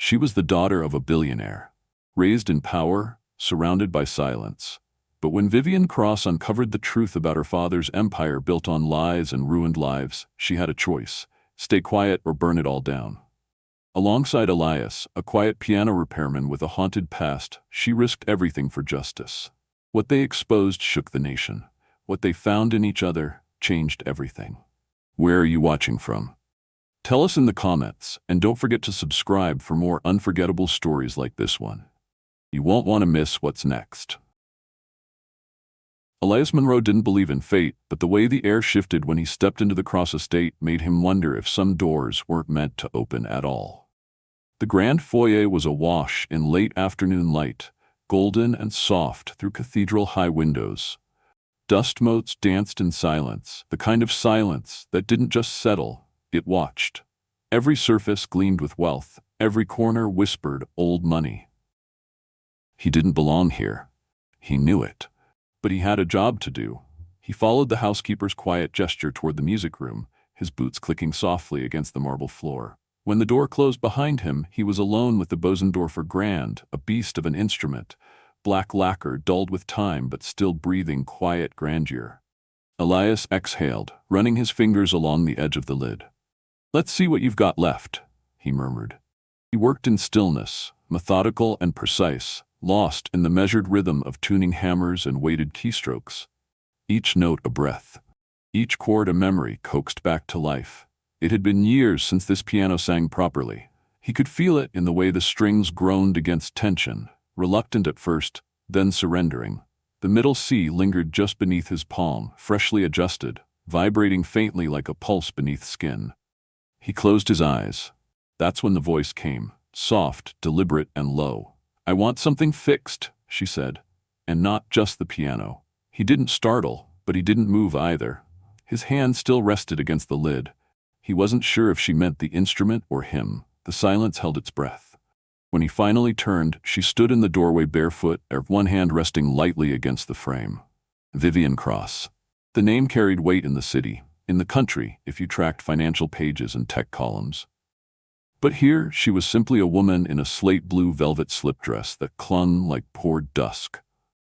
She was the daughter of a billionaire, raised in power, surrounded by silence. But when Vivian Cross uncovered the truth about her father's empire built on lies and ruined lives, she had a choice: stay quiet or burn it all down. Alongside Elias, a quiet piano repairman with a haunted past, she risked everything for justice. What they exposed shook the nation. What they found in each other changed everything. Where are you watching from? Tell us in the comments, and don't forget to subscribe for more unforgettable stories like this one. You won't want to miss what's next. Elias Monroe didn't believe in fate, but the way the air shifted when he stepped into the Cross estate made him wonder if some doors weren't meant to open at all. The grand foyer was awash in late afternoon light, golden and soft through cathedral-high windows. Dust motes danced in silence, the kind of silence that didn't just settle, it watched. Every surface gleamed with wealth, every corner whispered old money. He didn't belong here. He knew it. But he had a job to do. He followed the housekeeper's quiet gesture toward the music room, his boots clicking softly against the marble floor. When the door closed behind him, he was alone with the Bosendorfer Grand, a beast of an instrument, black lacquer dulled with time but still breathing quiet grandeur. Elias exhaled, running his fingers along the edge of the lid. "Let's see what you've got left," he murmured. He worked in stillness, methodical and precise, lost in the measured rhythm of tuning hammers and weighted keystrokes. Each note a breath, each chord a memory coaxed back to life. It had been years since this piano sang properly. He could feel it in the way the strings groaned against tension, reluctant at first, then surrendering. The middle C lingered just beneath his palm, freshly adjusted, vibrating faintly like a pulse beneath skin. He closed his eyes. That's when the voice came, soft, deliberate, and low. "I want something fixed," she said, "and not just the piano." He didn't startle, but he didn't move either. His hand still rested against the lid. He wasn't sure if she meant the instrument or him. The silence held its breath. When he finally turned, she stood in the doorway barefoot, her one hand resting lightly against the frame. Vivian Cross. The name carried weight in the city, in the country, if you tracked financial pages and tech columns. But here, she was simply a woman in a slate-blue velvet slip dress that clung like poured dusk.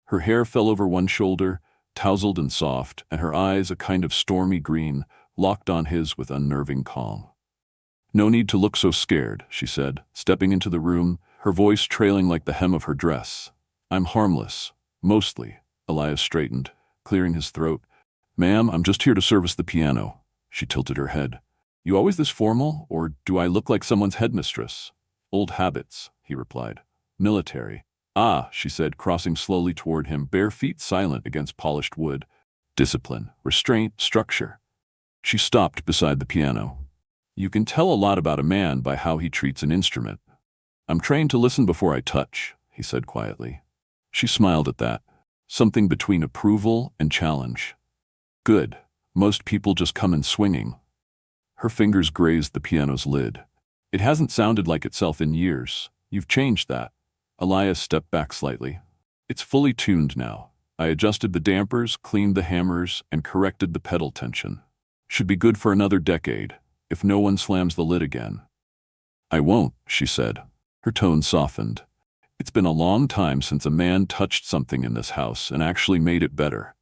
Her hair fell over one shoulder, tousled and soft, and her eyes, a kind of stormy green, locked on his with unnerving calm. "No need to look so scared," she said, stepping into the room, her voice trailing like the hem of her dress. "I'm harmless. Mostly." Elias straightened, clearing his throat. "Ma'am, I'm just here to service the piano." She tilted her head. "You always this formal, or do I look like someone's headmistress?" "Old habits," he replied. "Military." "Ah," she said, crossing slowly toward him, bare feet silent against polished wood. "Discipline, restraint, structure." She stopped beside the piano. "You can tell a lot about a man by how he treats an instrument." "I'm trained to listen before I touch," he said quietly. She smiled at that, something between approval and challenge. "Good. Most people just come in swinging." Her fingers grazed the piano's lid. "It hasn't sounded like itself in years. You've changed that." Elias stepped back slightly. "It's fully tuned now. I adjusted the dampers, cleaned the hammers, and corrected the pedal tension. Should be good for another decade, if no one slams the lid again." "I won't," she said. Her tone softened. "It's been a long time since a man touched something in this house and actually made it better."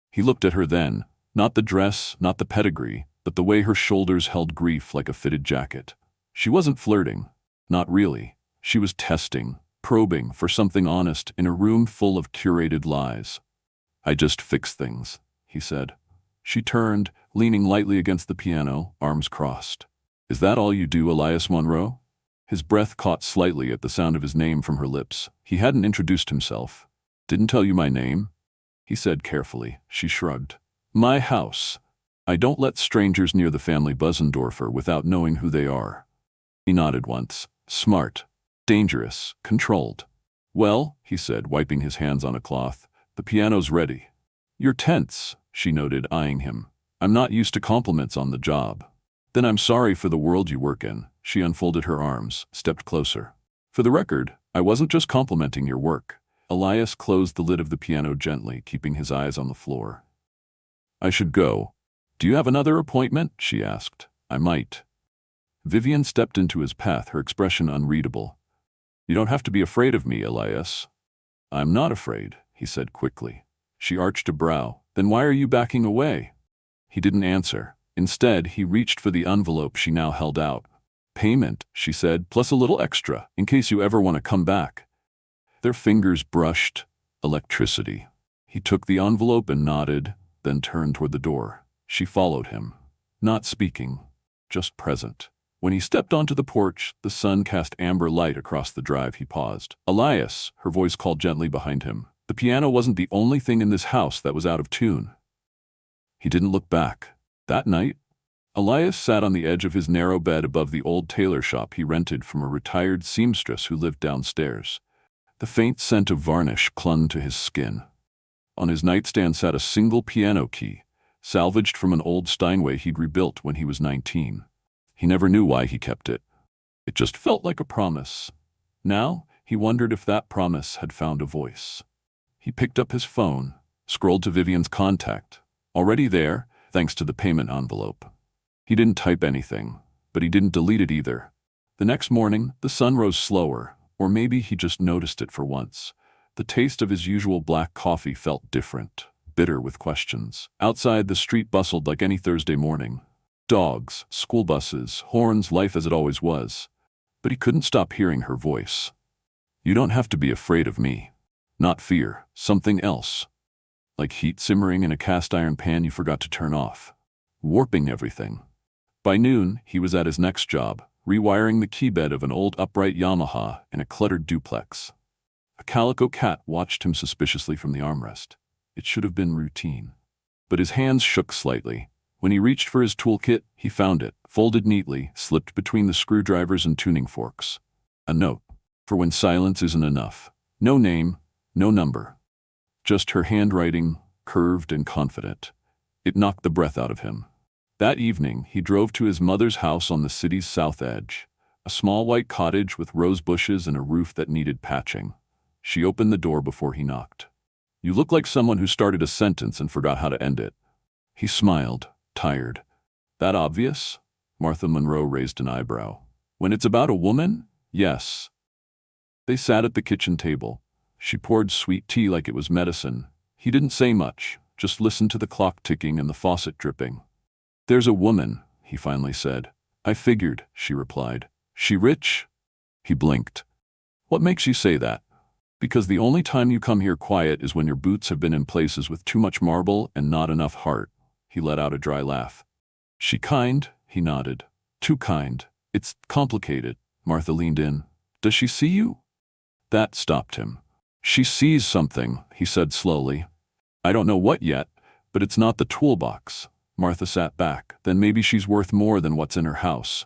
He looked at her then, not the dress, not the pedigree, but the way her shoulders held grief like a fitted jacket. She wasn't flirting. Not really. She was testing, probing for something honest in a room full of curated lies. "I just fix things," he said. She turned, leaning lightly against the piano, arms crossed. "Is that all you do, Elias Monroe?" His breath caught slightly at the sound of his name from her lips. He hadn't introduced himself. "Didn't tell you my name?" he said carefully. She shrugged. "My house. I don't let strangers near the family Bosendorfer without knowing who they are." He nodded once. "Smart. Dangerous. Controlled." "Well," he said, wiping his hands on a cloth, "the piano's ready." "You're tense," she noted, eyeing him. "I'm not used to compliments on the job." "Then I'm sorry for the world you work in." She unfolded her arms, stepped closer. "For the record, I wasn't just complimenting your work." Elias closed the lid of the piano gently, keeping his eyes on the floor. "I should go." "Do you have another appointment?" she asked. "I might." Vivian stepped into his path, her expression unreadable. "You don't have to be afraid of me, Elias." "I'm not afraid," he said quickly. She arched a brow. "Then why are you backing away?" He didn't answer. Instead, he reached for the envelope she now held out. "Payment," she said, "plus a little extra, in case you ever want to come back." Their fingers brushed. Electricity. He took the envelope and nodded, then turned toward the door. She followed him, not speaking, just present. When he stepped onto the porch, the sun cast amber light across the drive. He paused. "Elias," her voice called gently behind him. The piano wasn't the only thing in this house that was out of tune. He didn't look back. That night, Elias sat on the edge of his narrow bed above the old tailor shop he rented from a retired seamstress who lived downstairs. The faint scent of varnish clung to his skin. On his nightstand sat a single piano key, salvaged from an old Steinway he'd rebuilt when he was 19. He never knew why he kept it. It just felt like a promise. Now, he wondered if that promise had found a voice. He picked up his phone, scrolled to Vivian's contact. Already there, thanks to the payment envelope. He didn't type anything, but he didn't delete it either. The next morning, the sun rose slower, or maybe he just noticed it for once. The taste of his usual black coffee felt different, bitter with questions. Outside, the street bustled like any Thursday morning. Dogs, school buses, horns, life as it always was. But he couldn't stop hearing her voice. "You don't have to be afraid of me." Not fear, something else. Like heat simmering in a cast iron pan you forgot to turn off. Warping everything. By noon, he was at his next job, rewiring the keybed of an old upright Yamaha in a cluttered duplex. A calico cat watched him suspiciously from the armrest. It should have been routine. But his hands shook slightly. When he reached for his toolkit, he found it, folded neatly, slipped between the screwdrivers and tuning forks. A note, for when silence isn't enough. No name, no number. Just her handwriting, curved and confident. It knocked the breath out of him. That evening, he drove to his mother's house on the city's south edge, a small white cottage with rose bushes and a roof that needed patching. She opened the door before he knocked. "You look like someone who started a sentence and forgot how to end it." He smiled, tired. "That obvious?" Martha Monroe raised an eyebrow. "When it's about a woman, yes." They sat at the kitchen table. She poured sweet tea like it was medicine. He didn't say much, just listened to the clock ticking and the faucet dripping. "There's a woman," he finally said. "I figured," she replied. "She rich?" He blinked. "What makes you say that?" "Because the only time you come here quiet is when your boots have been in places with too much marble and not enough heart." He let out a dry laugh. "She kind?" He nodded. "Too kind. It's complicated." Martha leaned in. "Does she see you?" That stopped him. "She sees something," he said slowly. "I don't know what yet, but it's not the toolbox." Martha sat back. "Then maybe she's worth more than what's in her house."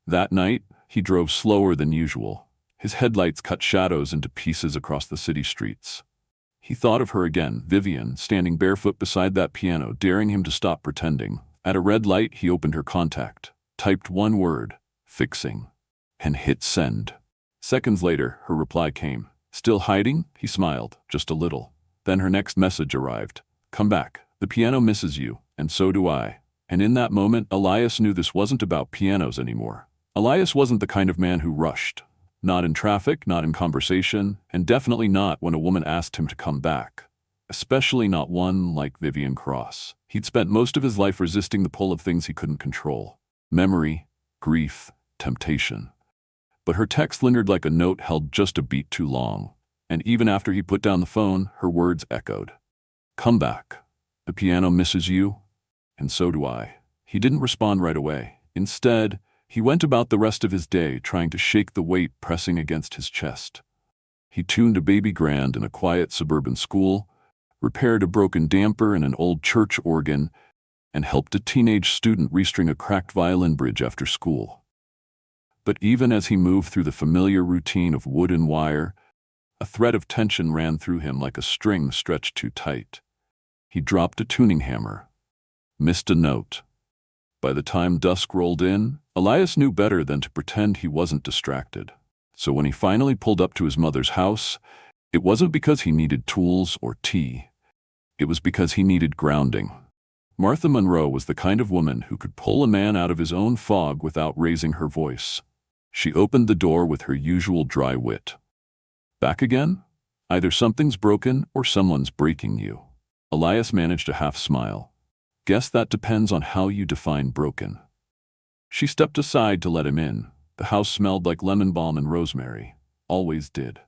That night, he drove slower than usual. His headlights cut shadows into pieces across the city streets. He thought of her again, Vivian, standing barefoot beside that piano, daring him to stop pretending. At a red light, he opened her contact, typed one word, "fixing," and hit send. Seconds later, her reply came. "Still hiding?" He smiled, just a little. Then her next message arrived. "Come back. The piano misses you, and so do I." And in that moment, Elias knew this wasn't about pianos anymore. Elias wasn't the kind of man who rushed. Not in traffic, not in conversation, and definitely not when a woman asked him to come back. Especially not one like Vivian Cross. He'd spent most of his life resisting the pull of things he couldn't control. Memory, grief, temptation. But her text lingered like a note held just a beat too long. And even after he put down the phone, her words echoed. "Come back. The piano misses you, and so do I." He didn't respond right away. Instead, he went about the rest of his day trying to shake the weight pressing against his chest. He tuned a baby grand in a quiet suburban school, repaired a broken damper in an old church organ, and helped a teenage student restring a cracked violin bridge after school. But even as he moved through the familiar routine of wood and wire, a thread of tension ran through him like a string stretched too tight. He dropped a tuning hammer, missed a note. By the time dusk rolled in, Elias knew better than to pretend he wasn't distracted. So when he finally pulled up to his mother's house, it wasn't because he needed tools or tea. It was because he needed grounding. Martha Monroe was the kind of woman who could pull a man out of his own fog without raising her voice. She opened the door with her usual dry wit. Back again? Either something's broken or someone's breaking you. Elias managed a half-smile. Guess that depends on how you define broken. She stepped aside to let him in. The house smelled like lemon balm and rosemary. Always did.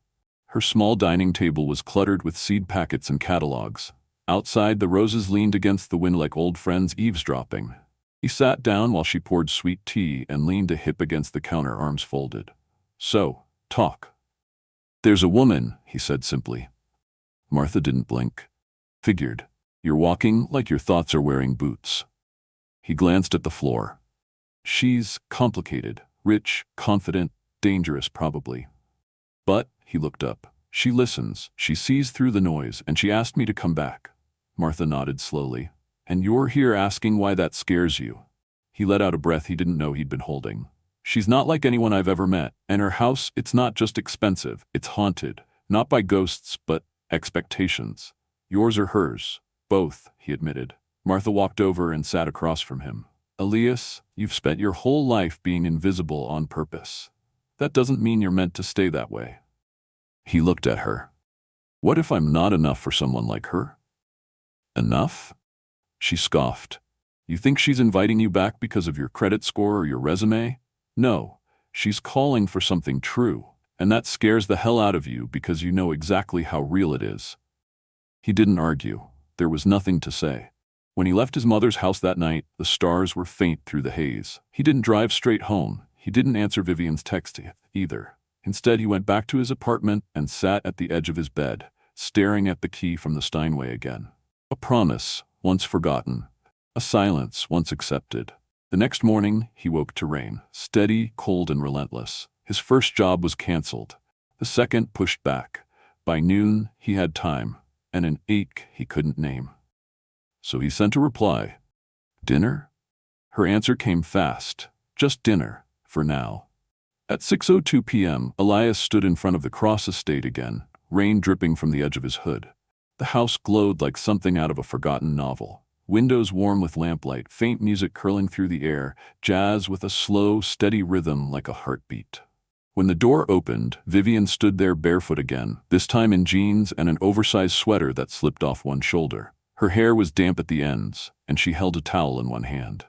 Her small dining table was cluttered with seed packets and catalogs. Outside, the roses leaned against the wind like old friends eavesdropping. He sat down while she poured sweet tea and leaned a hip against the counter, arms folded. So, talk. There's a woman, he said simply. Martha didn't blink. Figured. You're walking like your thoughts are wearing boots. He glanced at the floor. She's complicated, rich, confident, dangerous probably. But, he looked up, she listens, she sees through the noise, and she asked me to come back. Martha nodded slowly. And you're here asking why that scares you. He let out a breath he didn't know he'd been holding. She's not like anyone I've ever met, and her house, it's not just expensive, it's haunted, not by ghosts, but expectations. Yours or hers? Both, he admitted. Martha walked over and sat across from him. Elias, you've spent your whole life being invisible on purpose. That doesn't mean you're meant to stay that way. He looked at her. What if I'm not enough for someone like her? Enough? She scoffed. You think she's inviting you back because of your credit score or your resume? No, she's calling for something true, and that scares the hell out of you because you know exactly how real it is. He didn't argue. There was nothing to say. When he left his mother's house that night, the stars were faint through the haze. He didn't drive straight home. He didn't answer Vivian's text either. Instead, he went back to his apartment and sat at the edge of his bed, staring at the key from the Steinway again. A promise, once forgotten. A silence, once accepted. The next morning, he woke to rain, steady, cold, and relentless. His first job was canceled. The second pushed back. By noon, he had time, and an ache he couldn't name. So he sent a reply. Dinner? Her answer came fast. Just dinner, for now. At 6:02 p.m., Elias stood in front of the Cross estate again, rain dripping from the edge of his hood. The house glowed like something out of a forgotten novel. Windows warm with lamplight, faint music curling through the air, jazz with a slow, steady rhythm like a heartbeat. When the door opened, Vivian stood there barefoot again, this time in jeans and an oversized sweater that slipped off one shoulder. Her hair was damp at the ends, and she held a towel in one hand.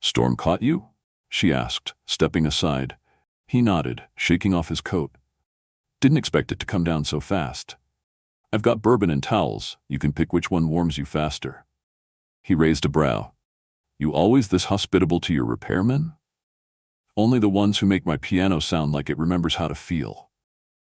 Storm caught you? She asked, stepping aside. He nodded, shaking off his coat. Didn't expect it to come down so fast. I've got bourbon and towels. You can pick which one warms you faster. He raised a brow. You always this hospitable to your repairmen? Only the ones who make my piano sound like it remembers how to feel.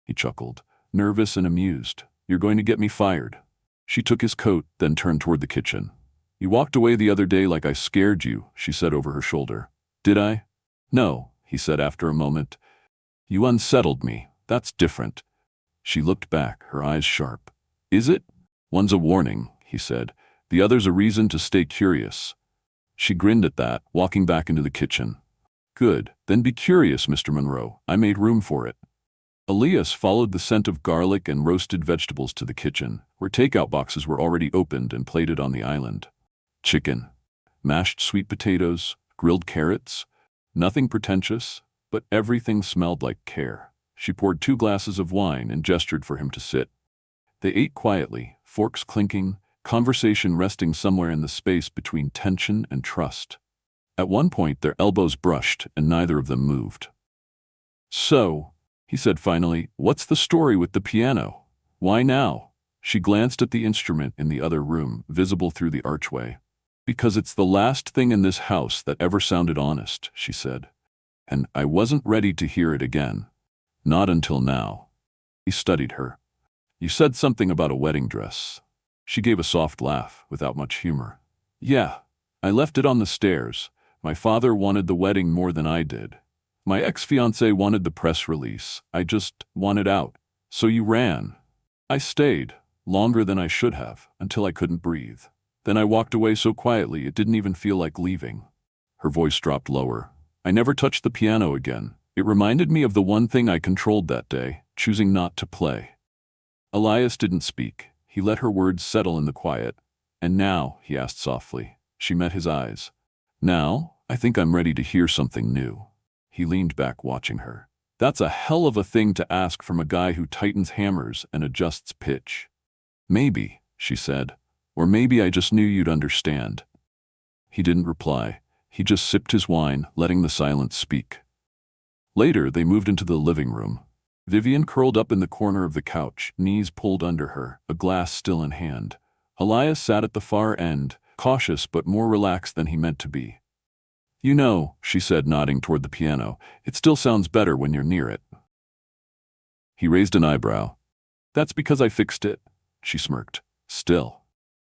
He chuckled, nervous and amused. You're going to get me fired. She took his coat, then turned toward the kitchen. You walked away the other day like I scared you, she said over her shoulder. Did I? No, he said after a moment. You unsettled me. That's different. She looked back, her eyes sharp. Is it? One's a warning, he said. The other's a reason to stay curious. She grinned at that, walking back into the kitchen. Good, then be curious, Mr. Monroe. I made room for it. Elias followed the scent of garlic and roasted vegetables to the kitchen, where takeout boxes were already opened and plated on the island. Chicken, mashed sweet potatoes, grilled carrots. Nothing pretentious, but everything smelled like care. She poured 2 glasses of wine and gestured for him to sit. They ate quietly, forks clinking, conversation resting somewhere in the space between tension and trust. At one point, their elbows brushed and neither of them moved. So, he said finally, what's the story with the piano? Why now? She glanced at the instrument in the other room, visible through the archway. Because it's the last thing in this house that ever sounded honest, she said. And I wasn't ready to hear it again. Not until now. He studied her. You said something about a wedding dress. She gave a soft laugh, without much humor. Yeah, I left it on the stairs. My father wanted the wedding more than I did. My ex-fiancé wanted the press release. I just wanted out. So you ran. I stayed, longer than I should have, until I couldn't breathe. Then I walked away so quietly it didn't even feel like leaving. Her voice dropped lower. I never touched the piano again. It reminded me of the one thing I controlled that day, choosing not to play. Elias didn't speak. He let her words settle in the quiet. And now, he asked softly, She met his eyes. Now, I think I'm ready to hear something new. He leaned back, watching her. That's a hell of a thing to ask from a guy who tightens hammers and adjusts pitch. Maybe, she said, or maybe I just knew you'd understand. He didn't reply. He just sipped his wine, letting the silence speak. Later, they moved into the living room. Vivian curled up in the corner of the couch, knees pulled under her, a glass still in hand. Elias sat at the far end, cautious but more relaxed than he meant to be. You know, she said, nodding toward the piano, it still sounds better when you're near it. He raised an eyebrow. That's because I fixed it, she smirked. Still.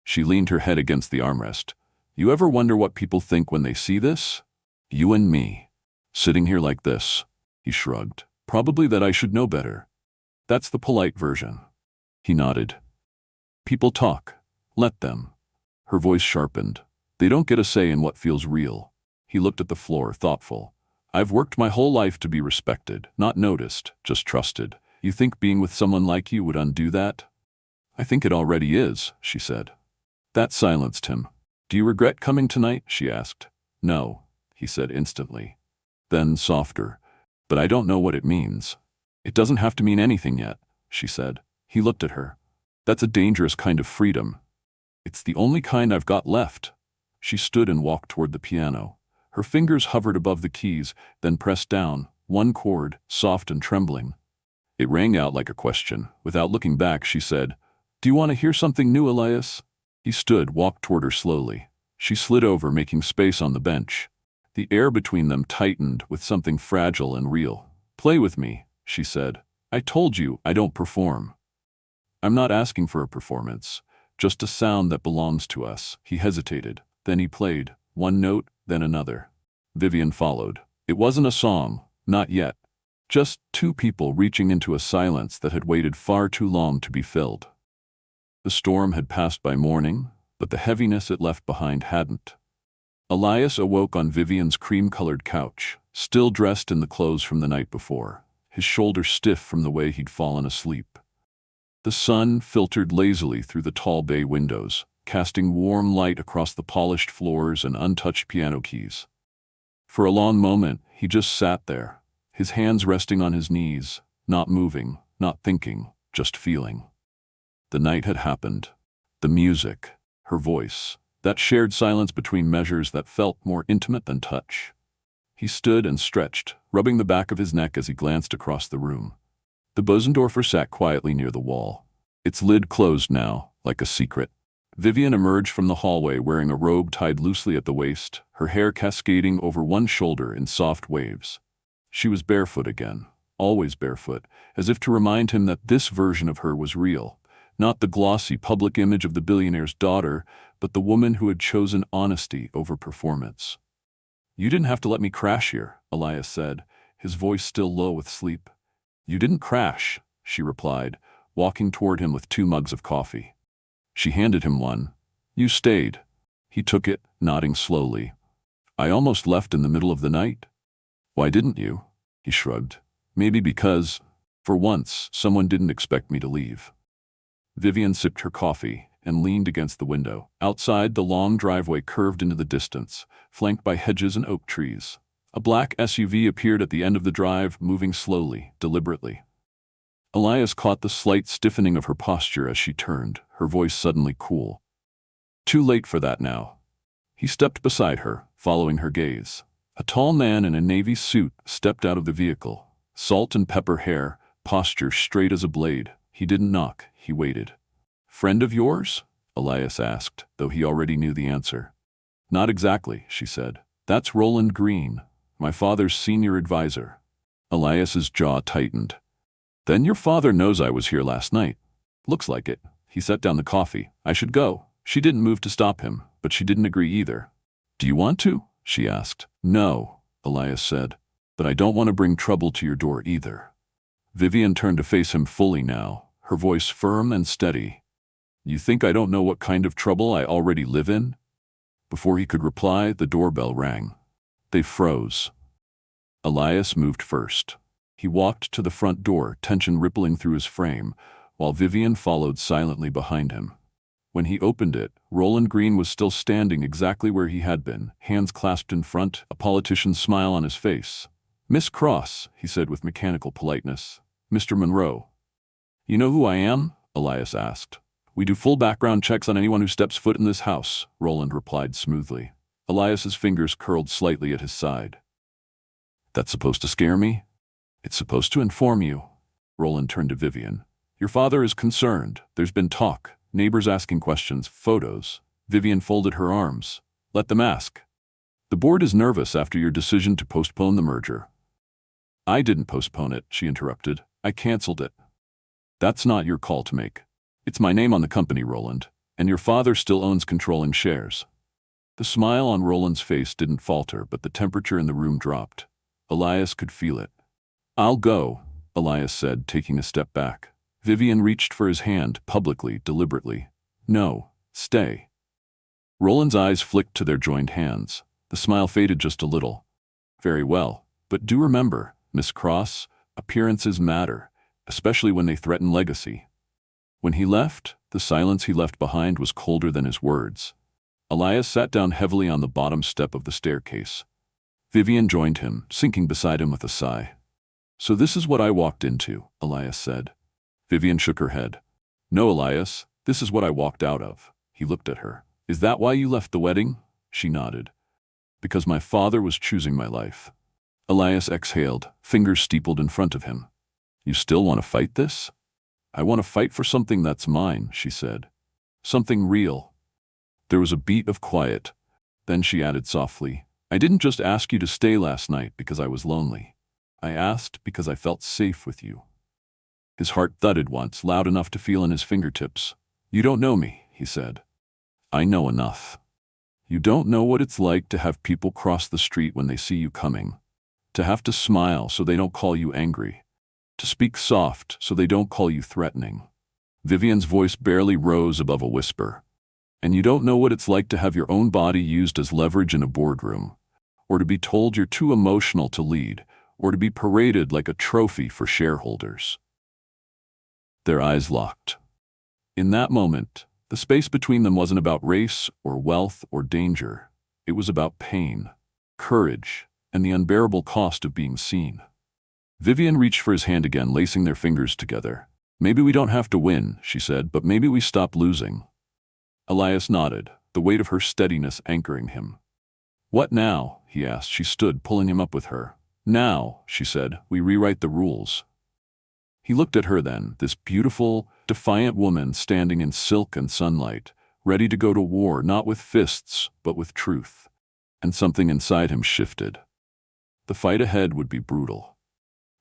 She leaned her head against the armrest. You ever wonder what people think when they see this? You and me. Sitting here like this. He shrugged. Probably that I should know better. That's the polite version. He nodded. People talk. Let them. Her voice sharpened. They don't get a say in what feels real. He looked at the floor, thoughtful. I've worked my whole life to be respected, not noticed, just trusted. You think being with someone like you would undo that? I think it already is, she said. That silenced him. Do you regret coming tonight? She asked. No, he said instantly. Then softer. But I don't know what it means. It doesn't have to mean anything yet, she said. He looked at her. That's a dangerous kind of freedom. It's the only kind I've got left. She stood and walked toward the piano. Her fingers hovered above the keys, then pressed down, one chord, soft and trembling. It rang out like a question. Without looking back, she said, Do you want to hear something new, Elias? He stood, walked toward her slowly. She slid over, making space on the bench. The air between them tightened with something fragile and real. Play with me, she said. I told you I don't perform. I'm not asking for a performance, just a sound that belongs to us. He hesitated. Then he played, one note, then another. Vivian followed. It wasn't a song, not yet. Just two people reaching into a silence that had waited far too long to be filled. The storm had passed by morning, but the heaviness it left behind hadn't. Elias awoke on Vivian's cream-colored couch, still dressed in the clothes from the night before, his shoulders stiff from the way he'd fallen asleep. The sun filtered lazily through the tall bay windows, casting warm light across the polished floors and untouched piano keys. For a long moment, he just sat there, his hands resting on his knees, not moving, not thinking, just feeling. The night had happened. The music, her voice, that shared silence between measures that felt more intimate than touch. He stood and stretched, rubbing the back of his neck as he glanced across the room. The Bosendorfer sat quietly near the wall. Its lid closed now, like a secret. Vivian emerged from the hallway wearing a robe tied loosely at the waist, her hair cascading over one shoulder in soft waves. She was barefoot again, always barefoot, as if to remind him that this version of her was real, not the glossy public image of the billionaire's daughter, but the woman who had chosen honesty over performance. You didn't have to let me crash here, Elias said, his voice still low with sleep. You didn't crash, she replied, walking toward him with 2 mugs of coffee. She handed him one. You stayed. He took it, nodding slowly. I almost left in the middle of the night. Why didn't you? He shrugged. Maybe because, for once, someone didn't expect me to leave. Vivian sipped her coffee and leaned against the window. Outside, the long driveway curved into the distance, flanked by hedges and oak trees. A black SUV appeared at the end of the drive, moving slowly, deliberately. Elias caught the slight stiffening of her posture as she turned, her voice suddenly cool. Too late for that now. He stepped beside her, following her gaze. A tall man in a navy suit stepped out of the vehicle. Salt and pepper hair, posture straight as a blade. He didn't knock, he waited. Friend of yours? Elias asked, though he already knew the answer. Not exactly, she said. That's Roland Green, my father's senior advisor. Elias's jaw tightened. Then your father knows I was here last night. Looks like it. He set down the coffee. I should go. She didn't move to stop him, but she didn't agree either. Do you want to? She asked. No, Elias said. But I don't want to bring trouble to your door either. Vivian turned to face him fully now, her voice firm and steady. You think I don't know what kind of trouble I already live in? Before he could reply, the doorbell rang. They froze. Elias moved first. He walked to the front door, tension rippling through his frame, while Vivian followed silently behind him. When he opened it, Roland Green was still standing exactly where he had been, hands clasped in front, a politician's smile on his face. "Miss Cross," he said with mechanical politeness. "Mr. Monroe." "You know who I am?" Elias asked. "We do full background checks on anyone who steps foot in this house," Roland replied smoothly. Elias's fingers curled slightly at his side. "That's supposed to scare me?" "It's supposed to inform you." Roland turned to Vivian. "Your father is concerned. There's been talk. Neighbors asking questions, photos." Vivian folded her arms. "Let them ask." "The board is nervous after your decision to postpone the merger." "I didn't postpone it," she interrupted. "I canceled it." "That's not your call to make. It's my name on the company, Roland, and your father still owns controlling shares." The smile on Roland's face didn't falter, but the temperature in the room dropped. Elias could feel it. "I'll go," Elias said, taking a step back. Vivian reached for his hand, publicly, deliberately. "No, stay." Roland's eyes flicked to their joined hands. The smile faded just a little. "Very well, but do remember, Miss Cross, appearances matter, especially when they threaten legacy." When he left, the silence he left behind was colder than his words. Elias sat down heavily on the bottom step of the staircase. Vivian joined him, sinking beside him with a sigh. "So this is what I walked into," Elias said. Vivian shook her head. "No, Elias, this is what I walked out of." He looked at her. "Is that why you left the wedding?" She nodded. "Because my father was choosing my life." Elias exhaled, fingers steepled in front of him. "You still want to fight this?" "I want to fight for something that's mine," she said. "Something real." There was a beat of quiet. Then she added softly, "I didn't just ask you to stay last night because I was lonely. I asked because I felt safe with you." His heart thudded once, loud enough to feel in his fingertips. "You don't know me," he said. "I know enough. You don't know what it's like to have people cross the street when they see you coming. To have to smile so they don't call you angry. To speak soft so they don't call you threatening." Vivian's voice barely rose above a whisper. "And you don't know what it's like to have your own body used as leverage in a boardroom, or to be told you're too emotional to lead, or to be paraded like a trophy for shareholders." Their eyes locked. In that moment, the space between them wasn't about race or wealth or danger. It was about pain, courage, and the unbearable cost of being seen. Vivian reached for his hand again, lacing their fingers together. "Maybe we don't have to win," she said, "but maybe we stop losing." Elias nodded, the weight of her steadiness anchoring him. "What now?" he asked. She stood, pulling him up with her. "Now," she said, "we rewrite the rules." He looked at her then, this beautiful, defiant woman standing in silk and sunlight, ready to go to war not with fists, but with truth. And something inside him shifted. The fight ahead would be brutal.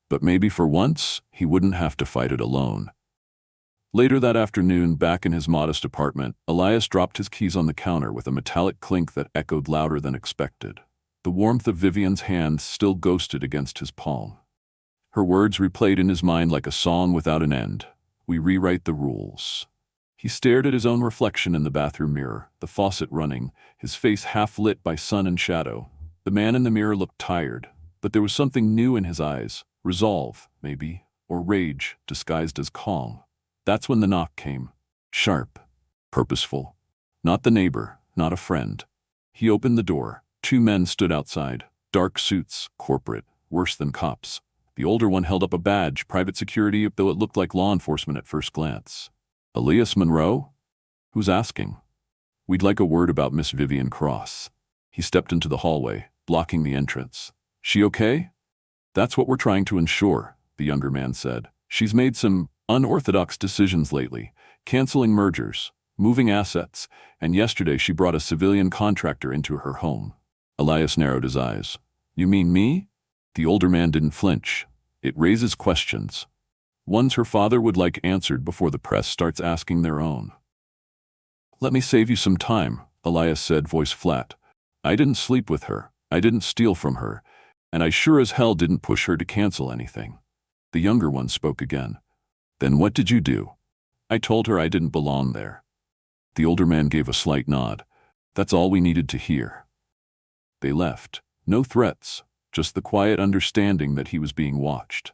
But maybe for once, he wouldn't have to fight it alone. Later that afternoon, back in his modest apartment, Elias dropped his keys on the counter with a metallic clink that echoed louder than expected. The warmth of Vivian's hand still ghosted against his palm. Her words replayed in his mind like a song without an end. "We rewrite the rules." He stared at his own reflection in the bathroom mirror, the faucet running, his face half lit by sun and shadow. The man in the mirror looked tired, but there was something new in his eyes. Resolve, maybe, or rage disguised as calm. That's when the knock came. Sharp, purposeful. Not the neighbor, not a friend. He opened the door. Two men stood outside. Dark suits, corporate, worse than cops. The older one held up a badge, private security, though it looked like law enforcement at first glance. "Elias Monroe? Who's asking?" "We'd like a word about Miss Vivian Cross." He stepped into the hallway, blocking the entrance. "She okay?" "That's what we're trying to ensure," the younger man said. "She's made some unorthodox decisions lately, canceling mergers, moving assets, and yesterday she brought a civilian contractor into her home." Elias narrowed his eyes. "You mean me?" The older man didn't flinch. "It raises questions. Ones her father would like answered before the press starts asking their own." "Let me save you some time," Elias said, voice flat. "I didn't sleep with her. I didn't steal from her. And I sure as hell didn't push her to cancel anything." The younger one spoke again. "Then what did you do?" "I told her I didn't belong there." The older man gave a slight nod. "That's all we needed to hear." They left. No threats, just the quiet understanding that he was being watched.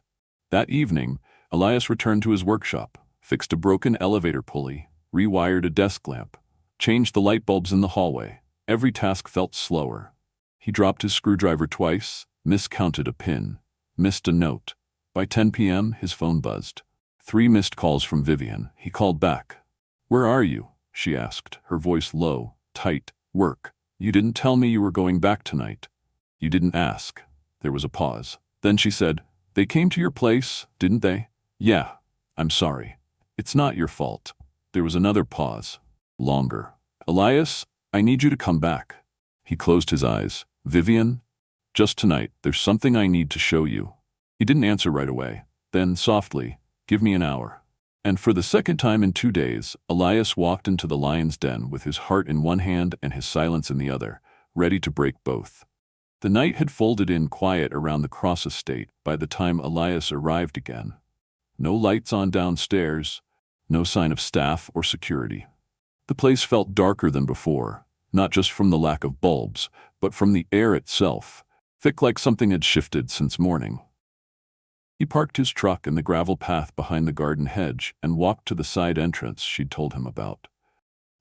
That evening, Elias returned to his workshop, fixed a broken elevator pulley, rewired a desk lamp, changed the light bulbs in the hallway. Every task felt slower. He dropped his screwdriver twice, miscounted a pin, missed a note. By 10 p.m., his phone buzzed. 3 missed calls from Vivian. He called back. "Where are you?" she asked, her voice low, tight. "Work. You didn't tell me you were going back tonight." "You didn't ask." There was a pause. Then she said, "They came to your place, didn't they?" "Yeah. I'm sorry. It's not your fault." There was another pause. Longer. "Elias, I need you to come back." He closed his eyes. "Vivian? Just tonight, there's something I need to show you." He didn't answer right away. Then, softly, "Give me an hour." And for the second time in 2 days, Elias walked into the lion's den with his heart in one hand and his silence in the other, ready to break both. The night had folded in quiet around the Cross estate by the time Elias arrived again. No lights on downstairs, no sign of staff or security. The place felt darker than before, not just from the lack of bulbs, but from the air itself, thick like something had shifted since morning. He parked his truck in the gravel path behind the garden hedge and walked to the side entrance she'd told him about.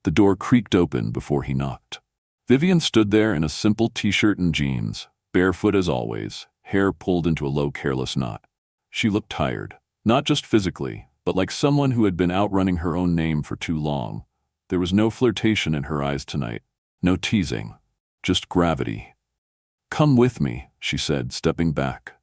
The door creaked open before he knocked. Vivian stood there in a simple t-shirt and jeans, barefoot as always, hair pulled into a low, careless knot. She looked tired, not just physically, but like someone who had been outrunning her own name for too long. There was no flirtation in her eyes tonight, no teasing, just gravity. "Come with me," she said, stepping back.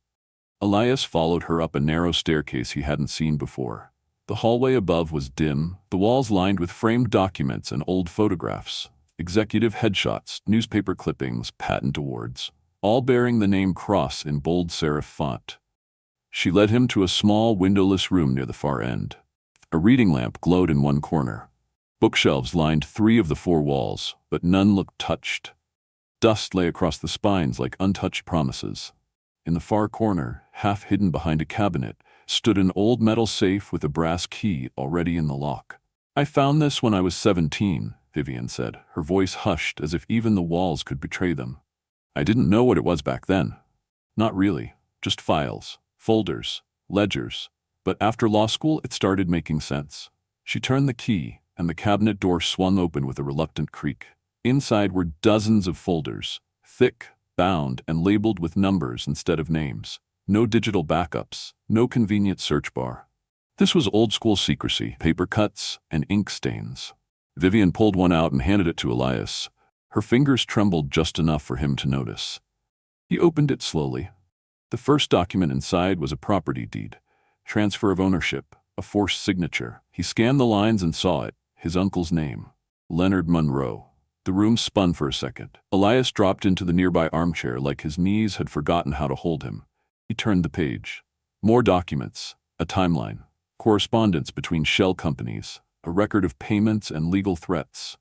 Elias followed her up a narrow staircase he hadn't seen before. The hallway above was dim, the walls lined with framed documents and old photographs, executive headshots, newspaper clippings, patent awards, all bearing the name Cross in bold serif font. She led him to a small, windowless room near the far end. A reading lamp glowed in one corner. Bookshelves lined 3 of the 4 walls, but none looked touched. Dust lay across the spines like untouched promises. In the far corner, half hidden behind a cabinet, stood an old metal safe with a brass key already in the lock. "I found this when I was 17, Vivian said, her voice hushed as if even the walls could betray them. "I didn't know what it was back then. Not really, just files, folders, ledgers. But after law school, it started making sense." She turned the key, and the cabinet door swung open with a reluctant creak. Inside were dozens of folders, thick, bound, and labeled with numbers instead of names. No digital backups, no convenient search bar. This was old-school secrecy, paper cuts, and ink stains. Vivian pulled one out and handed it to Elias. Her fingers trembled just enough for him to notice. He opened it slowly. The first document inside was a property deed. Transfer of ownership, a forged signature. He scanned the lines and saw it, his uncle's name, Leonard Monroe. The room spun for a second. Elias dropped into the nearby armchair like his knees had forgotten how to hold him. He turned the page. More documents, a timeline, correspondence between shell companies, a record of payments and legal threats.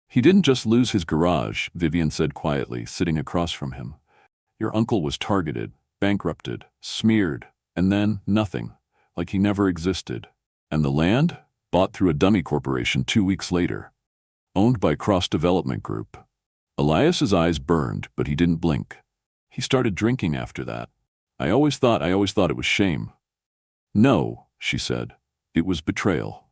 "He didn't just lose his garage," Vivian said quietly, sitting across from him. "Your uncle was targeted, bankrupted, smeared, and then nothing, like he never existed. And the land? Bought through a dummy corporation 2 weeks later. Owned by Cross Development Group." Elias's eyes burned, but he didn't blink. "He started drinking after that. I always thought it was shame." "No," she said. "It was betrayal."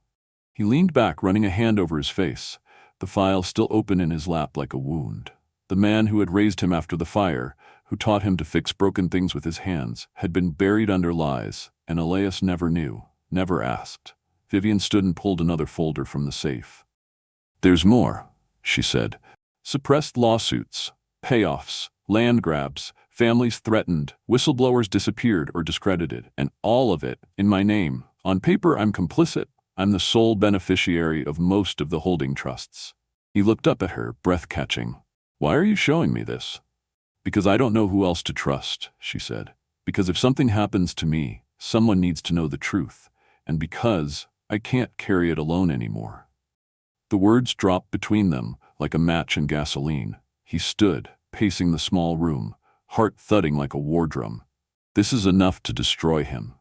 He leaned back, running a hand over his face, the file still open in his lap like a wound. The man who had raised him after the fire, who taught him to fix broken things with his hands, had been buried under lies, and Elias never knew, never asked. Vivian stood and pulled another folder from the safe. "There's more," she said. "Suppressed lawsuits, payoffs, land grabs, families threatened, whistleblowers disappeared or discredited, and all of it in my name. On paper, I'm complicit. I'm the sole beneficiary of most of the holding trusts." He looked up at her, breath-catching. "Why are you showing me this?" "Because I don't know who else to trust," she said. "Because if something happens to me, someone needs to know the truth. And because I can't carry it alone anymore." The words dropped between them like a match and gasoline. He stood, pacing the small room, heart thudding like a war drum. "This is enough to destroy him."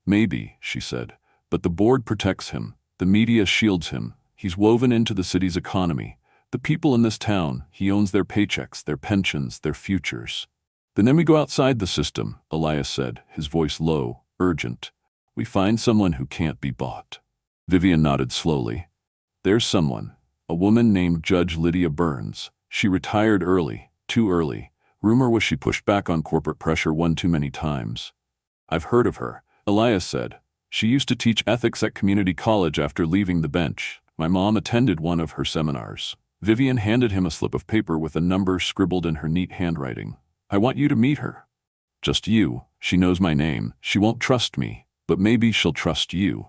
"Maybe," she said, "but the board protects him. The media shields him. He's woven into the city's economy. The people in this town, he owns their paychecks, their pensions, their futures." "Then we go outside the system," Elias said, his voice low, urgent. "We find someone who can't be bought." Vivian nodded slowly. There's someone, a woman named Judge Lydia Burns. She retired early, too early. Rumor was she pushed back on corporate pressure one too many times. I've heard of her, Elias said. She used to teach ethics at community college after leaving the bench. My mom attended one of her seminars. Vivian handed him a slip of paper with a number scribbled in her neat handwriting. I want you to meet her. Just you. She knows my name. She won't trust me, but maybe she'll trust you.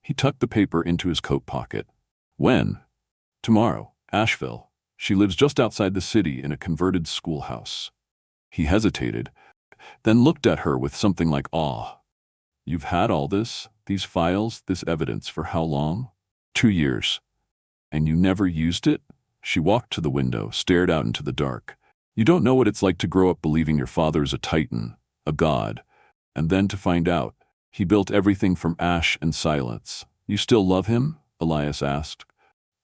He tucked the paper into his coat pocket. When? Tomorrow, Asheville. She lives just outside the city in a converted schoolhouse. He hesitated, then looked at her with something like awe. You've had all this, these files, this evidence for how long? 2 years. And you never used it? She walked to the window, stared out into the dark. You don't know what it's like to grow up believing your father's a titan, a god, and then to find out he built everything from ash and silence. You still love him? Elias asked.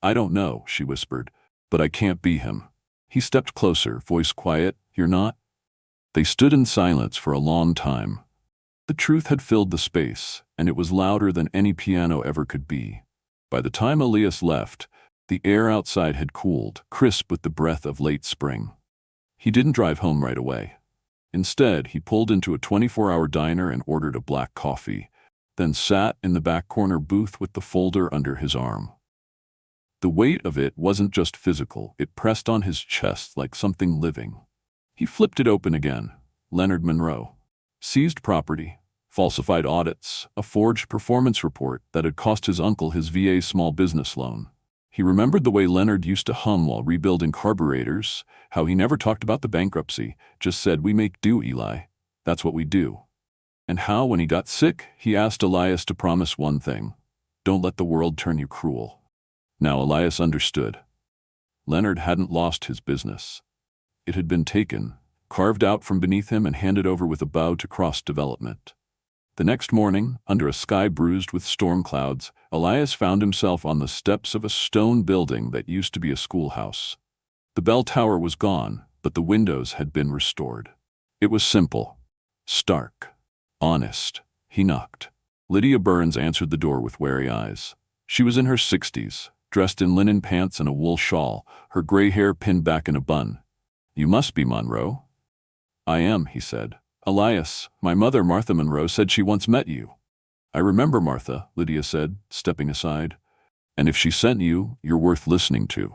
I don't know, she whispered, but I can't be him. He stepped closer, voice quiet. You're not? They stood in silence for a long time. The truth had filled the space, and it was louder than any piano ever could be. By the time Elias left, the air outside had cooled, crisp with the breath of late spring. He didn't drive home right away. Instead, he pulled into a 24-hour diner and ordered a black coffee, then sat in the back corner booth with the folder under his arm. The weight of it wasn't just physical, it pressed on his chest like something living. He flipped it open again. Leonard Monroe. Seized property, falsified audits, a forged performance report that had cost his uncle his VA small business loan. He remembered the way Leonard used to hum while rebuilding carburetors, how he never talked about the bankruptcy, just said, "We make do, Eli. That's what we do." And how, when he got sick, he asked Elias to promise one thing: don't let the world turn you cruel. Now Elias understood. Leonard hadn't lost his business. It had been taken, carved out from beneath him and handed over with a bow to Cross Development. The next morning, under a sky bruised with storm clouds, Elias found himself on the steps of a stone building that used to be a schoolhouse. The bell tower was gone, but the windows had been restored. It was simple, stark, honest. He knocked. Lydia Burns answered the door with wary eyes. She was in her 60s, dressed in linen pants and a wool shawl, her gray hair pinned back in a bun. You must be Monroe. I am, he said. Elias, my mother, Martha Monroe, said she once met you. I remember Martha, Lydia said, stepping aside. And if she sent you, you're worth listening to.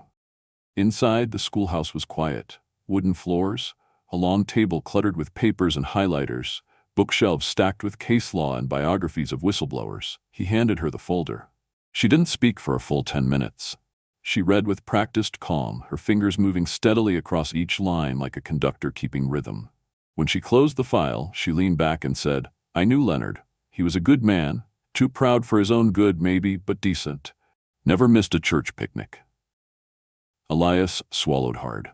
Inside, the schoolhouse was quiet. Wooden floors, a long table cluttered with papers and highlighters, bookshelves stacked with case law and biographies of whistleblowers. He handed her the folder. She didn't speak for a full 10 minutes. She read with practiced calm, her fingers moving steadily across each line like a conductor keeping rhythm. When she closed the file, she leaned back and said, I knew Leonard. He was a good man, too proud for his own good maybe, but decent. Never missed a church picnic. Elias swallowed hard.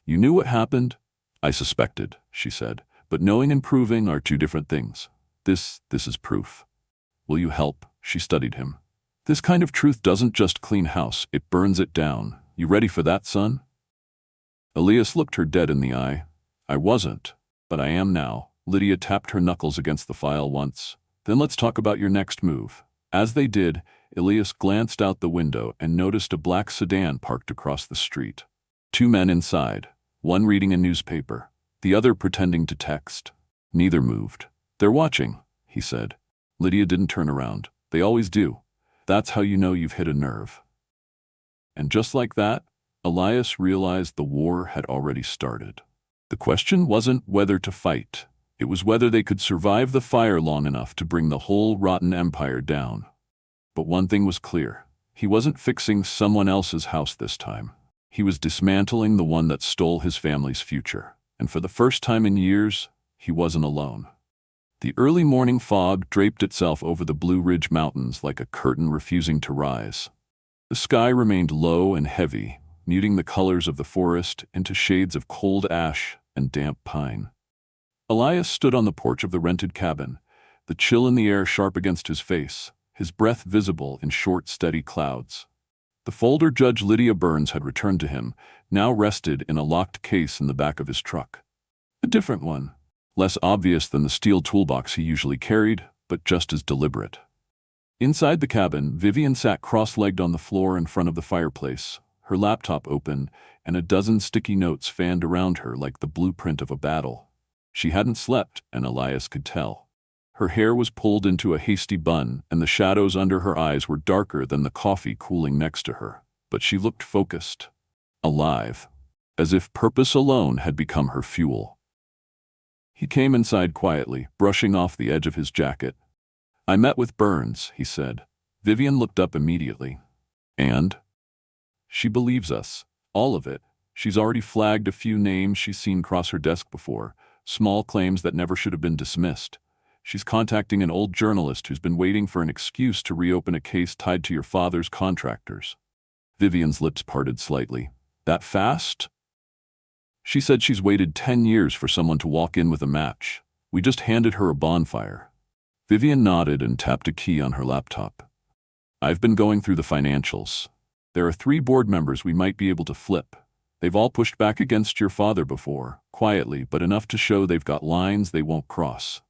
You knew what happened? I suspected, she said, but knowing and proving are two different things. This is proof. Will you help? She studied him. This kind of truth doesn't just clean house, it burns it down. You ready for that, son? Elias looked her dead in the eye. I wasn't. But I am now. Lydia tapped her knuckles against the file once. Then let's talk about your next move. As they did, Elias glanced out the window and noticed a black sedan parked across the street. 2 men inside, one reading a newspaper, the other pretending to text. Neither moved. They're watching, he said. Lydia didn't turn around. They always do. That's how you know you've hit a nerve. And just like that, Elias realized the war had already started. The question wasn't whether to fight. It was whether they could survive the fire long enough to bring the whole rotten empire down. But one thing was clear. He wasn't fixing someone else's house this time. He was dismantling the one that stole his family's future. And for the first time in years, he wasn't alone. The early morning fog draped itself over the Blue Ridge Mountains like a curtain refusing to rise. The sky remained low and heavy, muting the colors of the forest into shades of cold ash and damp pine. Elias stood on the porch of the rented cabin, the chill in the air sharp against his face, his breath visible in short, steady clouds. The folder Judge Lydia Burns had returned to him now rested in a locked case in the back of his truck. A different one, less obvious than the steel toolbox he usually carried, but just as deliberate. Inside the cabin, Vivian sat cross-legged on the floor in front of the fireplace, her laptop open, and a dozen sticky notes fanned around her like the blueprint of a battle. She hadn't slept, and Elias could tell. Her hair was pulled into a hasty bun, and the shadows under her eyes were darker than the coffee cooling next to her. But she looked focused, alive, as if purpose alone had become her fuel. He came inside quietly, brushing off the edge of his jacket. "I met with Burns," he said. Vivian looked up immediately. "And?" "She believes us. All of it. She's already flagged a few names she's seen cross her desk before, small claims that never should have been dismissed. She's contacting an old journalist who's been waiting for an excuse to reopen a case tied to your father's contractors." Vivian's lips parted slightly. "That fast?" "She said she's waited 10 years for someone to walk in with a match. We just handed her a bonfire." Vivian nodded and tapped a key on her laptop. "I've been going through the financials. There are 3 board members we might be able to flip. They've all pushed back against your father before, quietly, but enough to show they've got lines they won't cross."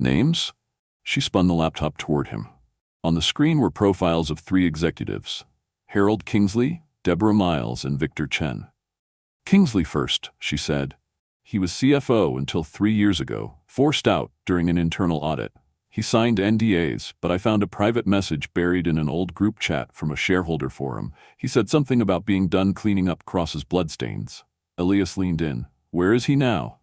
"Names?" She spun the laptop toward him. On the screen were profiles of 3 executives: Harold Kingsley, Deborah Miles, and Victor Chen. "Kingsley first," she said. "He was CFO until 3 years ago, forced out during an internal audit. He signed NDAs, but I found a private message buried in an old group chat from a shareholder forum. He said something about being done cleaning up Cross's bloodstains." Elias leaned in. "Where is he now?"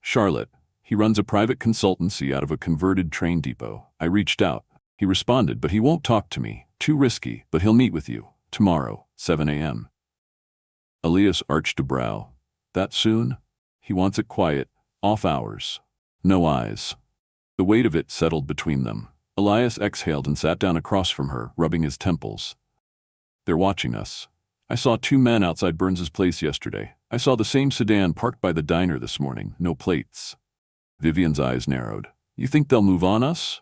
"Charlotte. He runs a private consultancy out of a converted train depot. I reached out. He responded, but he won't talk to me. Too risky, but he'll meet with you. Tomorrow, 7 a.m. Elias arched a brow. "That soon?" "He wants it quiet, off hours. No eyes." The weight of it settled between them. Elias exhaled and sat down across from her, rubbing his temples. "They're watching us. I saw 2 men outside Burns's place yesterday. I saw the same sedan parked by the diner this morning, no plates." Vivian's eyes narrowed. "You think they'll move on us?"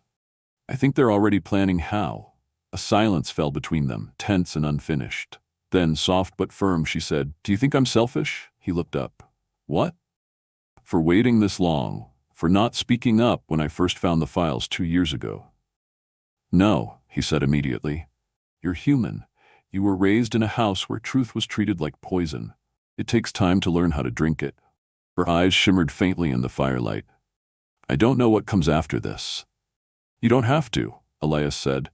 "I think they're already planning how." A silence fell between them, tense and unfinished. Then, soft but firm, she said, "Do you think I'm selfish?" He looked up. "What?" "For waiting this long. For not speaking up when I first found the files 2 years ago." "No," he said immediately. "You're human. You were raised in a house where truth was treated like poison. It takes time to learn how to drink it." Her eyes shimmered faintly in the firelight. "I don't know what comes after this." "You don't have to," Elias said.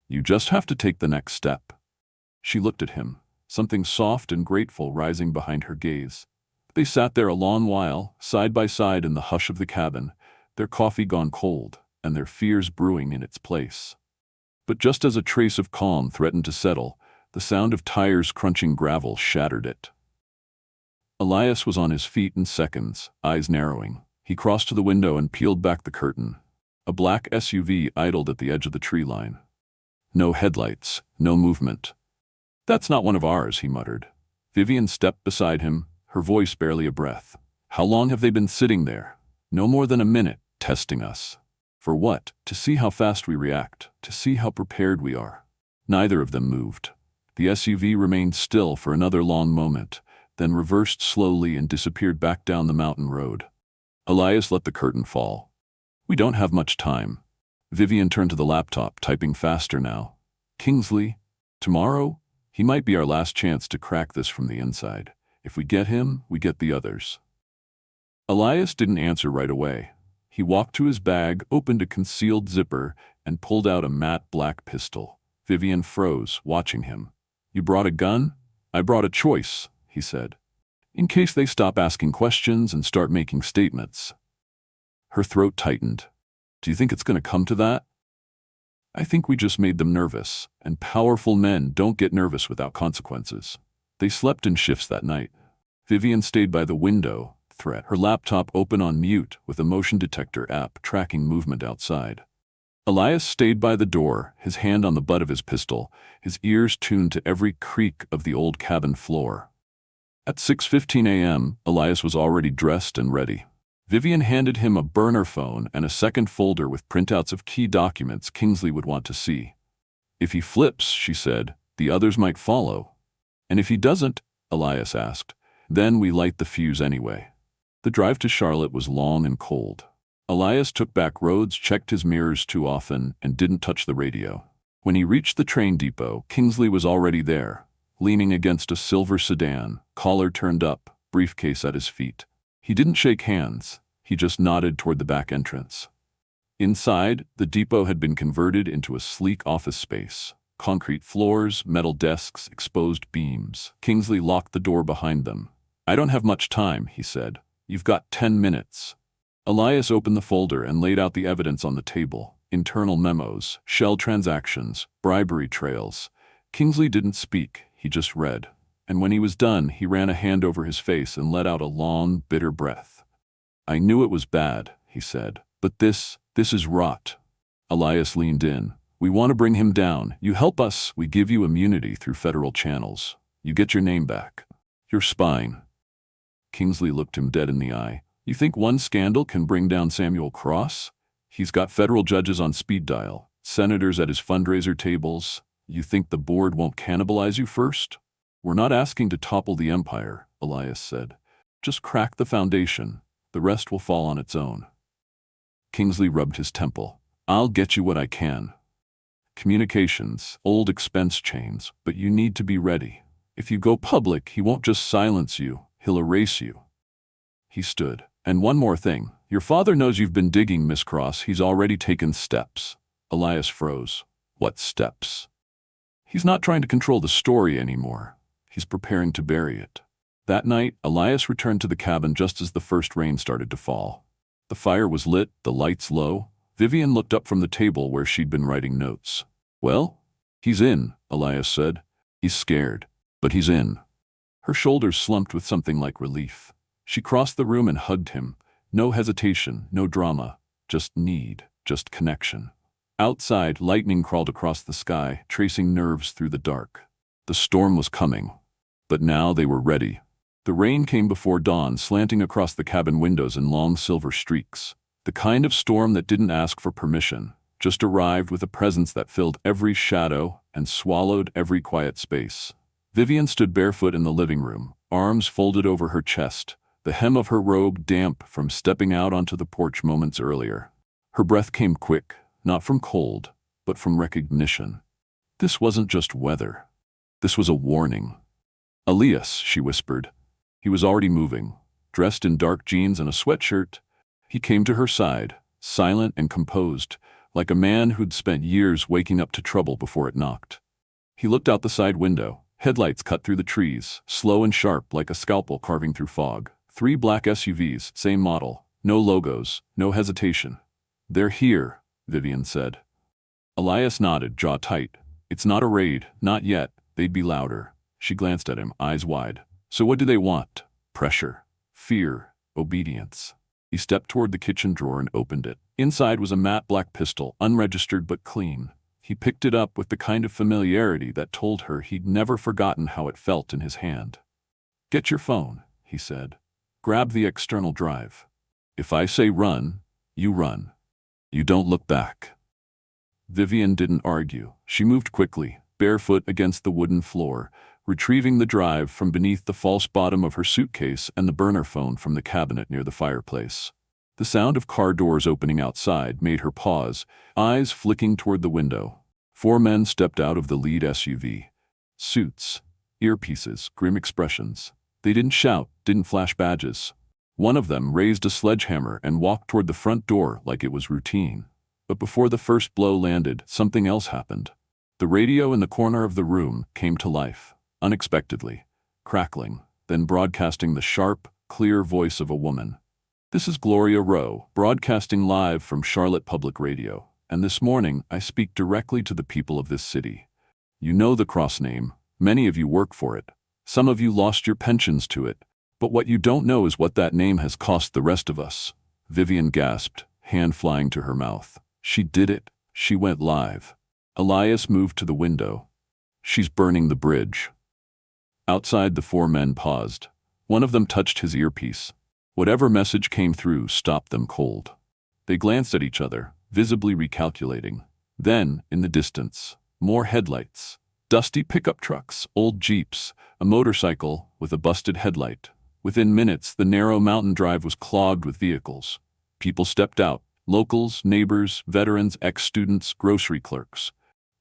"You just have to take the next step." She looked at him, something soft and grateful rising behind her gaze. They sat there a long while, side by side in the hush of the cabin, their coffee gone cold, and their fears brewing in its place. But just as a trace of calm threatened to settle, the sound of tires crunching gravel shattered it. Elias was on his feet in seconds, eyes narrowing. He crossed to the window and peeled back the curtain. A black SUV idled at the edge of the tree line. No headlights, no movement. "That's not one of ours," he muttered. Vivian stepped beside him, her voice barely a breath. "How long have they been sitting there?" "No more than a minute, testing us." "For what?" "To see how fast we react, to see how prepared we are." Neither of them moved. The SUV remained still for another long moment, then reversed slowly and disappeared back down the mountain road. Elias let the curtain fall. "We don't have much time." Vivian turned to the laptop, typing faster now. "Kingsley? Tomorrow? He might be our last chance to crack this from the inside. If we get him, we get the others." Elias didn't answer right away. He walked to his bag, opened a concealed zipper, and pulled out a matte black pistol. Vivian froze, watching him. "You brought a gun?" "I brought a choice," he said. "In case they stop asking questions and start making statements." Her throat tightened. "Do you think it's going to come to that?" "I think we just made them nervous, and powerful men don't get nervous without consequences." They slept in shifts that night. Vivian stayed by the window, threat, her laptop open on mute with a motion detector app tracking movement outside. Elias stayed by the door, his hand on the butt of his pistol, his ears tuned to every creak of the old cabin floor. At 6:15 a.m., Elias was already dressed and ready. Vivian handed him a burner phone and a second folder with printouts of key documents Kingsley would want to see. "If he flips," she said, "the others might follow." "And if he doesn't?" Elias asked. "Then we light the fuse anyway." The drive to Charlotte was long and cold. Elias took back roads, checked his mirrors too often, and didn't touch the radio. When he reached the train depot, Kingsley was already there, leaning against a silver sedan, collar turned up, briefcase at his feet. He didn't shake hands, he just nodded toward the back entrance. Inside, the depot had been converted into a sleek office space. Concrete floors, metal desks, exposed beams. Kingsley locked the door behind them. "I don't have much time," he said. "You've got 10 minutes. Elias opened the folder and laid out the evidence on the table. Internal memos, shell transactions, bribery trails. Kingsley didn't speak, he just read. And when he was done, he ran a hand over his face and let out a long, bitter breath. "I knew it was bad," he said. "But this is rot." Elias leaned in. "We want to bring him down. You help us, we give you immunity through federal channels. You get your name back. You're spying." Kingsley looked him dead in the eye. "You think one scandal can bring down Samuel Cross? He's got federal judges on speed dial, senators at his fundraiser tables. You think the board won't cannibalize you first?" "We're not asking to topple the empire," Elias said. "Just crack the foundation. The rest will fall on its own." Kingsley rubbed his temple. "I'll get you what I can. Communications, old expense chains, but you need to be ready. If you go public, he won't just silence you, he'll erase you." He stood. "And one more thing. Your father knows you've been digging Miss Cross. He's already taken steps." Elias froze. "What steps?" "He's not trying to control the story anymore. He's preparing to bury it." That night, Elias returned to the cabin just as the first rain started to fall. The fire was lit, the lights low. Vivian looked up from the table where she'd been writing notes. "Well?" "He's in," Elias said. "He's scared, but he's in." Her shoulders slumped with something like relief. She crossed the room and hugged him. No hesitation, no drama, just need, just connection. Outside, lightning crawled across the sky, tracing nerves through the dark. The storm was coming, but now they were ready. The rain came before dawn, slanting across the cabin windows in long silver streaks. The kind of storm that didn't ask for permission, just arrived with a presence that filled every shadow and swallowed every quiet space. Vivian stood barefoot in the living room, arms folded over her chest, the hem of her robe damp from stepping out onto the porch moments earlier. Her breath came quick, not from cold, but from recognition. This wasn't just weather. This was a warning. "Elias," she whispered. He was already moving, dressed in dark jeans and a sweatshirt. He came to her side, silent and composed, like a man who'd spent years waking up to trouble before it knocked. He looked out the side window. Headlights cut through the trees, slow and sharp like a scalpel carving through fog. 3 black SUVs, same model. No logos, no hesitation. "They're here," Vivian said. Elias nodded, jaw tight. "It's not a raid, not yet. They'd be louder." She glanced at him, eyes wide. "So what do they want?" "Pressure, fear, obedience." He stepped toward the kitchen drawer and opened it. Inside was a matte black pistol, unregistered but clean. He picked it up with the kind of familiarity that told her he'd never forgotten how it felt in his hand. "Get your phone," he said. "Grab the external drive. If I say run, you run. You don't look back." Vivian didn't argue. She moved quickly, barefoot against the wooden floor, retrieving the drive from beneath the false bottom of her suitcase and the burner phone from the cabinet near the fireplace. The sound of car doors opening outside made her pause, eyes flicking toward the window. 4 men stepped out of the lead SUV. Suits, earpieces, grim expressions. They didn't shout, didn't flash badges. One of them raised a sledgehammer and walked toward the front door like it was routine. But before the first blow landed, something else happened. The radio in the corner of the room came to life, unexpectedly, crackling, then broadcasting the sharp, clear voice of a woman. "This is Gloria Rowe, broadcasting live from Charlotte Public Radio, and this morning I speak directly to the people of this city. You know the Cross name. Many of you work for it. Some of you lost your pensions to it. But what you don't know is what that name has cost the rest of us." Vivian gasped, hand flying to her mouth. She did it. She went live. Elias moved to the window. "She's burning the bridge." Outside, the 4 men paused. One of them touched his earpiece. Whatever message came through stopped them cold. They glanced at each other, visibly recalculating. Then, in the distance, more headlights. Dusty pickup trucks, old Jeeps, a motorcycle with a busted headlight. Within minutes, the narrow mountain drive was clogged with vehicles. People stepped out. Locals, neighbors, veterans, ex-students, grocery clerks.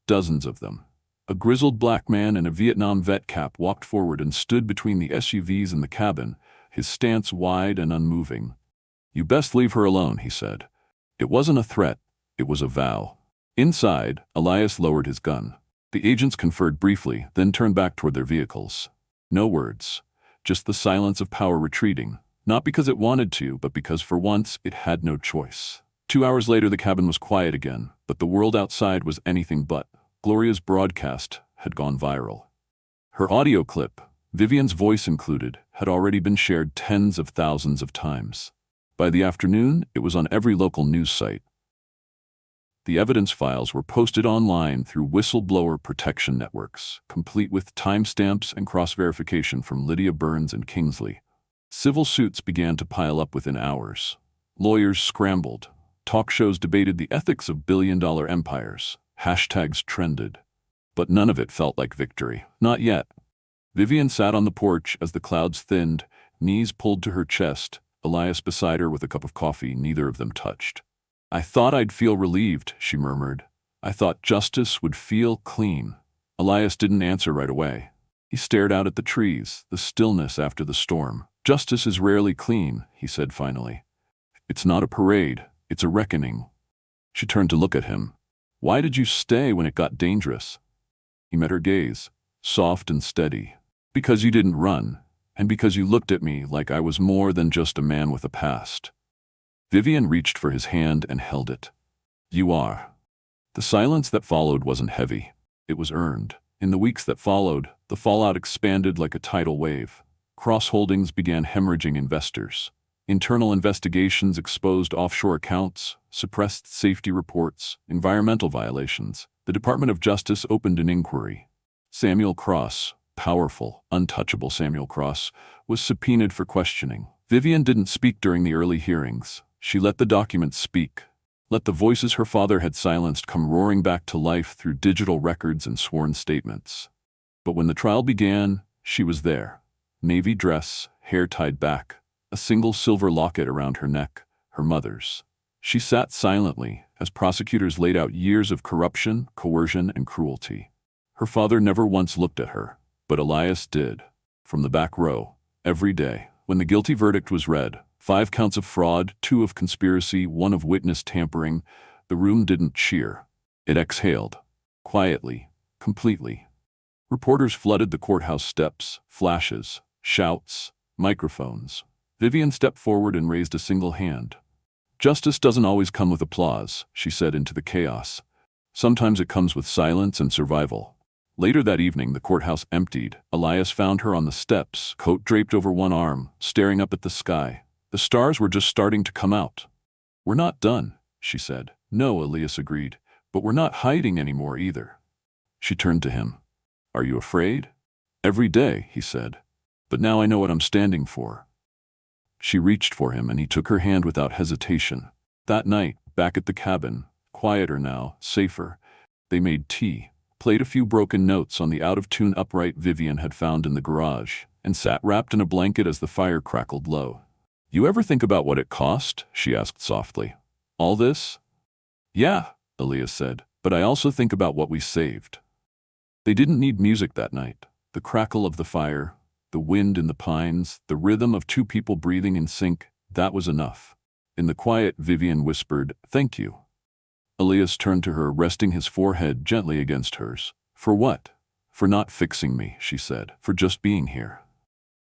Dozens of them. A grizzled black man in a Vietnam vet cap walked forward and stood between the SUVs and the cabin, his stance wide and unmoving. "You best leave her alone," he said. It wasn't a threat, it was a vow. Inside, Elias lowered his gun. The agents conferred briefly, then turned back toward their vehicles. No words, just the silence of power retreating, not because it wanted to, but because for once it had no choice. 2 hours later, the cabin was quiet again, but the world outside was anything but. Gloria's broadcast had gone viral. Her audio clip, Vivian's voice included, had already been shared tens of thousands of times. By the afternoon, it was on every local news site. The evidence files were posted online through whistleblower protection networks, complete with timestamps and cross-verification from Lydia Burns and Kingsley. Civil suits began to pile up within hours. Lawyers scrambled. Talk shows debated the ethics of billion-dollar empires. Hashtags trended. But none of it felt like victory. Not yet. Vivian sat on the porch as the clouds thinned, knees pulled to her chest, Elias beside her with a cup of coffee neither of them touched. "I thought I'd feel relieved," she murmured. "I thought justice would feel clean." Elias didn't answer right away. He stared out at the trees, the stillness after the storm. "Justice is rarely clean," he said finally. "It's not a parade, it's a reckoning." She turned to look at him. "Why did you stay when it got dangerous?" He met her gaze, soft and steady. "Because you didn't run, and because you looked at me like I was more than just a man with a past." Vivian reached for his hand and held it. "You are." The silence that followed wasn't heavy. It was earned. In the weeks that followed, the fallout expanded like a tidal wave. Cross-holdings began hemorrhaging investors. Internal investigations exposed offshore accounts, suppressed safety reports, environmental violations. The Department of Justice opened an inquiry. Samuel Cross, powerful, untouchable Samuel Cross, was subpoenaed for questioning. Vivian didn't speak during the early hearings. She let the documents speak. Let the voices her father had silenced come roaring back to life through digital records and sworn statements. But when the trial began, she was there. Navy dress, hair tied back, a single silver locket around her neck, her mother's. She sat silently as prosecutors laid out years of corruption, coercion, and cruelty. Her father never once looked at her, but Elias did. From the back row, every day, when the guilty verdict was read, 5 counts of fraud, 2 of conspiracy, 1 of witness tampering, the room didn't cheer. It exhaled. Quietly. Completely. Reporters flooded the courthouse steps, flashes, shouts, microphones. Vivian stepped forward and raised a single hand. "Justice doesn't always come with applause," she said into the chaos. "Sometimes it comes with silence and survival." Later that evening, the courthouse emptied. Elias found her on the steps, coat draped over one arm, staring up at the sky. The stars were just starting to come out. "We're not done," she said. "No," Elias agreed, "but we're not hiding anymore either." She turned to him. "Are you afraid?" "Every day," he said. "But now I know what I'm standing for." She reached for him and he took her hand without hesitation. That night, back at the cabin, quieter now, safer, they made tea, played a few broken notes on the out-of-tune upright Vivian had found in the garage, and sat wrapped in a blanket as the fire crackled low. "You ever think about what it cost?" she asked softly. "All this?" "Yeah," Elias said, "but I also think about what we saved." They didn't need music that night. The crackle of the fire, the wind in the pines, the rhythm of 2 people breathing in sync, that was enough. In the quiet, Vivian whispered, "Thank you." Elias turned to her, resting his forehead gently against hers. "For what?" "For not fixing me," she said, "for just being here."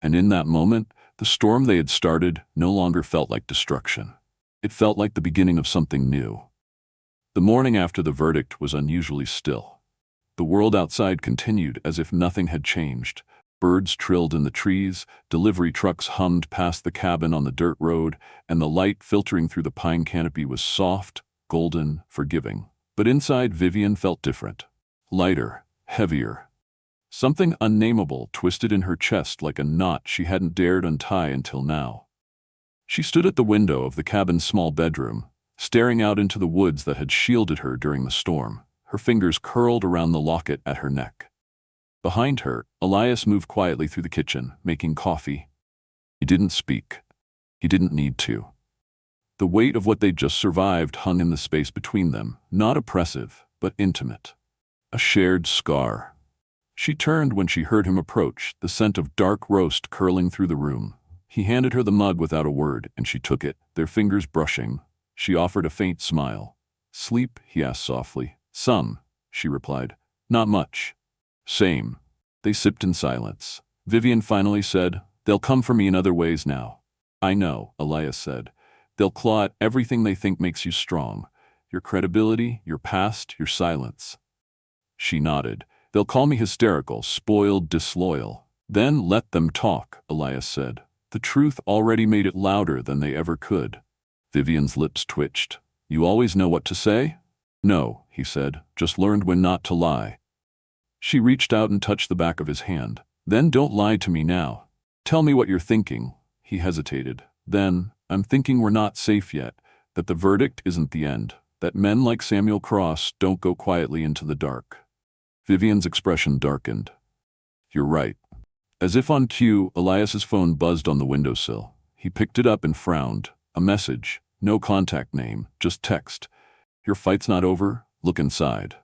And in that moment, the storm they had started no longer felt like destruction. It felt like the beginning of something new. The morning after the verdict was unusually still. The world outside continued as if nothing had changed. Birds trilled in the trees, delivery trucks hummed past the cabin on the dirt road, and the light filtering through the pine canopy was soft, golden, forgiving. But inside, Vivian felt different. Lighter, heavier. Something unnameable twisted in her chest like a knot she hadn't dared untie until now. She stood at the window of the cabin's small bedroom, staring out into the woods that had shielded her during the storm, her fingers curled around the locket at her neck. Behind her, Elias moved quietly through the kitchen, making coffee. He didn't speak. He didn't need to. The weight of what they'd just survived hung in the space between them, not oppressive, but intimate. A shared scar. She turned when she heard him approach, the scent of dark roast curling through the room. He handed her the mug without a word, and she took it, their fingers brushing. She offered a faint smile. "Sleep?" he asked softly. "Some," she replied. "Not much." "Same." They sipped in silence. Vivian finally said, "They'll come for me in other ways now." "I know," Elias said. "They'll claw at everything they think makes you strong. Your credibility, your past, your silence." She nodded. "They'll call me hysterical, spoiled, disloyal." "Then let them talk," Elias said. The truth already made it louder than they ever could. Vivian's lips twitched. "You always know what to say?" "No," he said, "just learned when not to lie." She reached out and touched the back of his hand. "Then don't lie to me now. Tell me what you're thinking." He hesitated. "Then, I'm thinking we're not safe yet, that the verdict isn't the end, that men like Samuel Cross don't go quietly into the dark." Vivian's expression darkened. "You're right." As if on cue, Elias's phone buzzed on the windowsill. He picked it up and frowned. A message. No contact name, just text. "Your fight's not over? Look inside."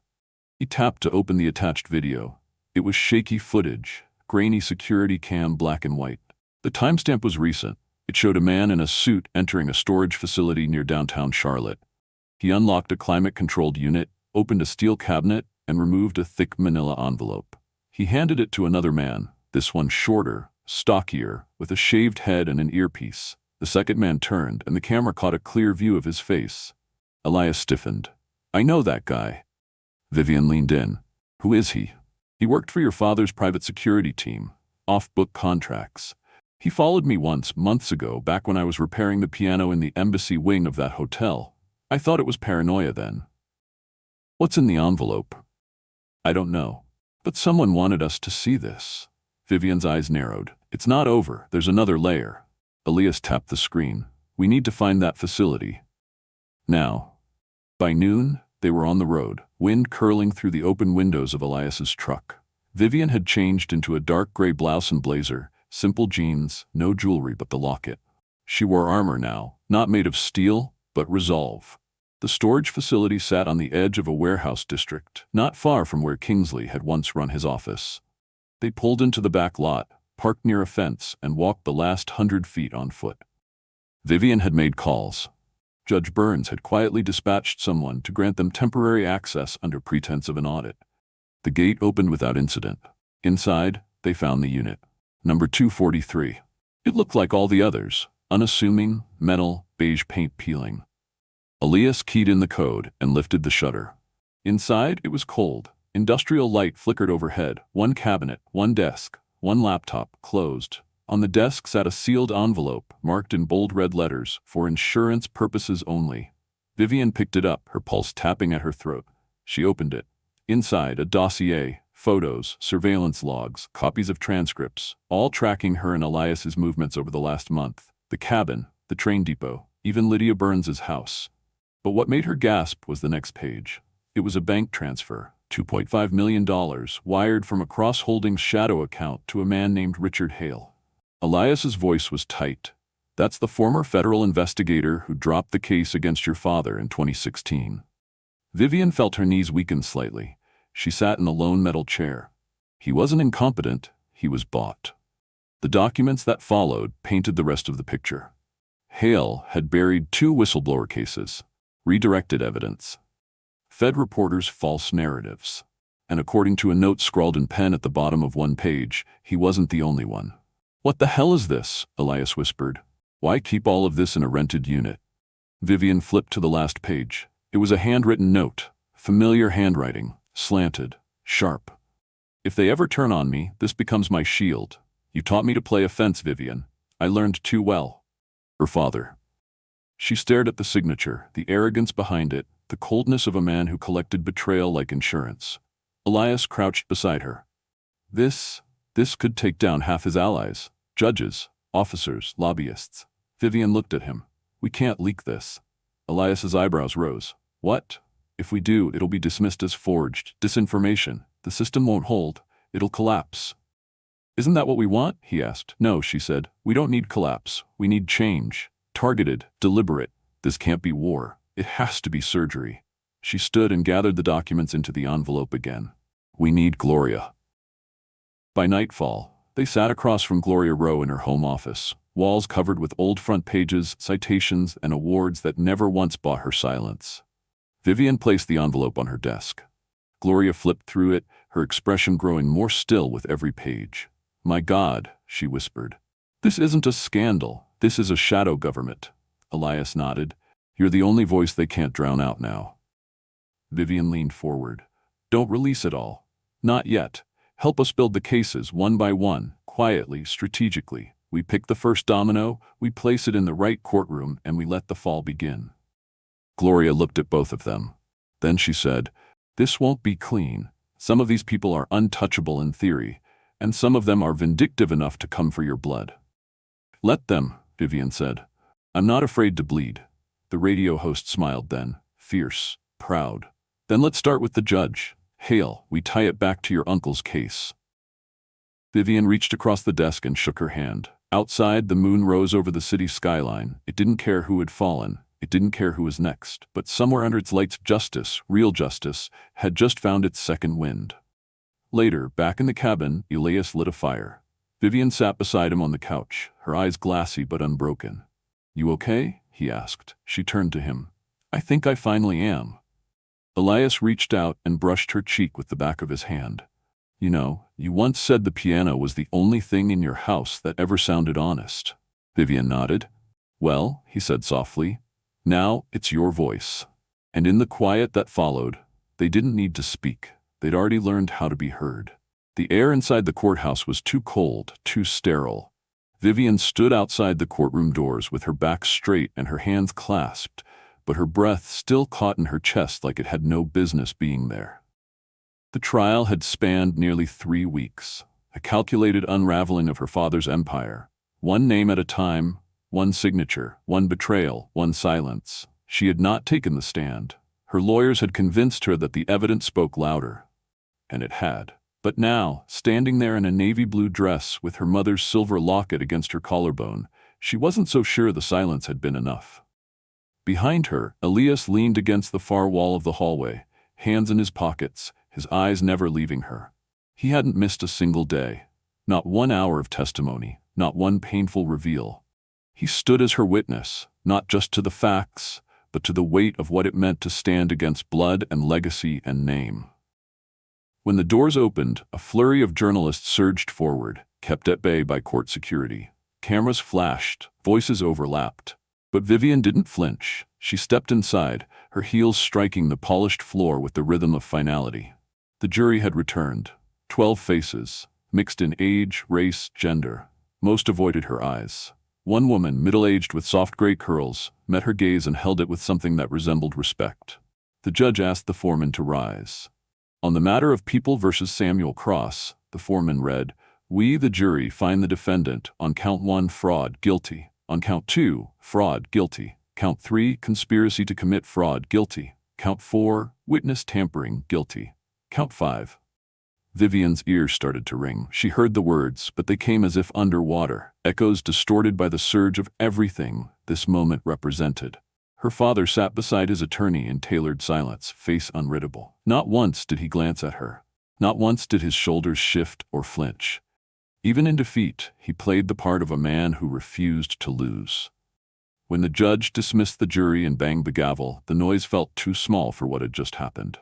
He tapped to open the attached video. It was shaky footage, grainy security cam, black and white. The timestamp was recent. It showed a man in a suit entering a storage facility near downtown Charlotte. He unlocked a climate-controlled unit, opened a steel cabinet, and removed a thick manila envelope. He handed it to another man, this one shorter, stockier, with a shaved head and an earpiece. The second man turned, and the camera caught a clear view of his face. Elias stiffened. "I know that guy." Vivian leaned in. "Who is he?" "He worked for your father's private security team, off-book contracts. He followed me once, months ago, back when I was repairing the piano in the embassy wing of that hotel. I thought it was paranoia then." "What's in the envelope?" "I don't know. But someone wanted us to see this." Vivian's eyes narrowed. "It's not over. There's another layer." Elias tapped the screen. "We need to find that facility. Now." By noon, they were on the road, wind curling through the open windows of Elias's truck. Vivian had changed into a dark gray blouse and blazer, simple jeans, no jewelry but the locket. She wore armor now, not made of steel, but resolve. The storage facility sat on the edge of a warehouse district, not far from where Kingsley had once run his office. They pulled into the back lot, parked near a fence, and walked the last 100 feet on foot. Vivian had made calls. Judge Burns had quietly dispatched someone to grant them temporary access under pretense of an audit. The gate opened without incident. Inside, they found the unit. Number 243. It looked like all the others, unassuming, metal, beige paint peeling. Elias keyed in the code and lifted the shutter. Inside, it was cold. Industrial light flickered overhead. One cabinet, one desk, one laptop, closed. On the desk sat a sealed envelope, marked in bold red letters, "For insurance purposes only." Vivian picked it up, her pulse tapping at her throat. She opened it. Inside, a dossier, photos, surveillance logs, copies of transcripts, all tracking her and Elias's movements over the last month. The cabin, the train depot, even Lydia Burns's house. But what made her gasp was the next page. It was a bank transfer, $2.5 million, wired from a Cross Holdings shadow account to a man named Richard Hale. Elias's voice was tight. "That's the former federal investigator who dropped the case against your father in 2016. Vivian felt her knees weaken slightly. She sat in the lone metal chair. He wasn't incompetent, he was bought. The documents that followed painted the rest of the picture. Hale had buried 2 whistleblower cases, redirected evidence, fed reporters false narratives. And according to a note scrawled in pen at the bottom of one page, he wasn't the only one. "What the hell is this?" Elias whispered. "Why keep all of this in a rented unit?" Vivian flipped to the last page. It was a handwritten note, familiar handwriting, slanted, sharp. "If they ever turn on me, this becomes my shield. You taught me to play offense, Vivian. I learned too well." Her father. She stared at the signature, the arrogance behind it, the coldness of a man who collected betrayal like insurance. Elias crouched beside her. This could take down half his allies, judges, officers, lobbyists. Vivian looked at him. "We can't leak this." Elias's eyebrows rose. "What? If we do, it'll be dismissed as forged, disinformation. The system won't hold. It'll collapse." "Isn't that what we want?" he asked. "No," she said. "We don't need collapse. We need change. Targeted, deliberate. This can't be war. It has to be surgery. She stood and gathered the documents into the envelope again. We need Gloria. By nightfall, they sat across from Gloria Rowe in her home office, walls covered with old front pages, citations, and awards that never once bought her silence. Vivian placed the envelope on her desk. Gloria flipped through it, her expression growing more still with every page. My God, she whispered. This isn't a scandal. This is a shadow government. Elias nodded. You're the only voice they can't drown out now. Vivian leaned forward. Don't release it all. Not yet. Help us build the cases one by one, quietly, strategically. We pick the first domino, we place it in the right courtroom, and we let the fall begin. Gloria looked at both of them. Then she said, This won't be clean. Some of these people are untouchable in theory, and some of them are vindictive enough to come for your blood. Let them, Vivian said. I'm not afraid to bleed. The radio host smiled then, fierce, proud. Then let's start with the judge. Hale, we tie it back to your uncle's case. Vivian reached across the desk and shook her hand. Outside, the moon rose over the city skyline. It didn't care who had fallen. It didn't care who was next. But somewhere under its lights, justice, real justice, had just found its second wind. Later, back in the cabin, Elias lit a fire. Vivian sat beside him on the couch, her eyes glassy but unbroken. You okay? He asked. She turned to him. I think I finally am. Elias reached out and brushed her cheek with the back of his hand. You know, you once said the piano was the only thing in your house that ever sounded honest. Vivian nodded. Well, he said softly, now it's your voice. And in the quiet that followed, they didn't need to speak. They'd already learned how to be heard. The air inside the courthouse was too cold, too sterile. Vivian stood outside the courtroom doors with her back straight and her hands clasped, but her breath still caught in her chest like it had no business being there. The trial had spanned nearly 3 weeks, a calculated unraveling of her father's empire, one name at a time, one signature, one betrayal, one silence. She had not taken the stand. Her lawyers had convinced her that the evidence spoke louder, and it had. But now, standing there in a navy blue dress with her mother's silver locket against her collarbone, she wasn't so sure the silence had been enough. Behind her, Elias leaned against the far wall of the hallway, hands in his pockets, his eyes never leaving her. He hadn't missed a single day, not 1 hour of testimony, not one painful reveal. He stood as her witness, not just to the facts, but to the weight of what it meant to stand against blood and legacy and name. When the doors opened, a flurry of journalists surged forward, kept at bay by court security. Cameras flashed, voices overlapped. But Vivian didn't flinch. She stepped inside, her heels striking the polished floor with the rhythm of finality. The jury had returned. 12 faces, mixed in age, race, gender. Most avoided her eyes. One woman, middle-aged with soft gray curls, met her gaze and held it with something that resembled respect. The judge asked the foreman to rise. On the matter of People versus Samuel Cross, the foreman read, We, the jury, find the defendant, on count 1, fraud, guilty. On count 2, fraud, guilty. Count 3, conspiracy to commit fraud, guilty. Count 4, witness tampering, guilty. Count 5. Vivian's ears started to ring. She heard the words, but they came as if underwater, echoes distorted by the surge of everything this moment represented. Her father sat beside his attorney in tailored silence, face unreadable. Not once did he glance at her. Not once did his shoulders shift or flinch. Even in defeat, he played the part of a man who refused to lose. When the judge dismissed the jury and banged the gavel, the noise felt too small for what had just happened.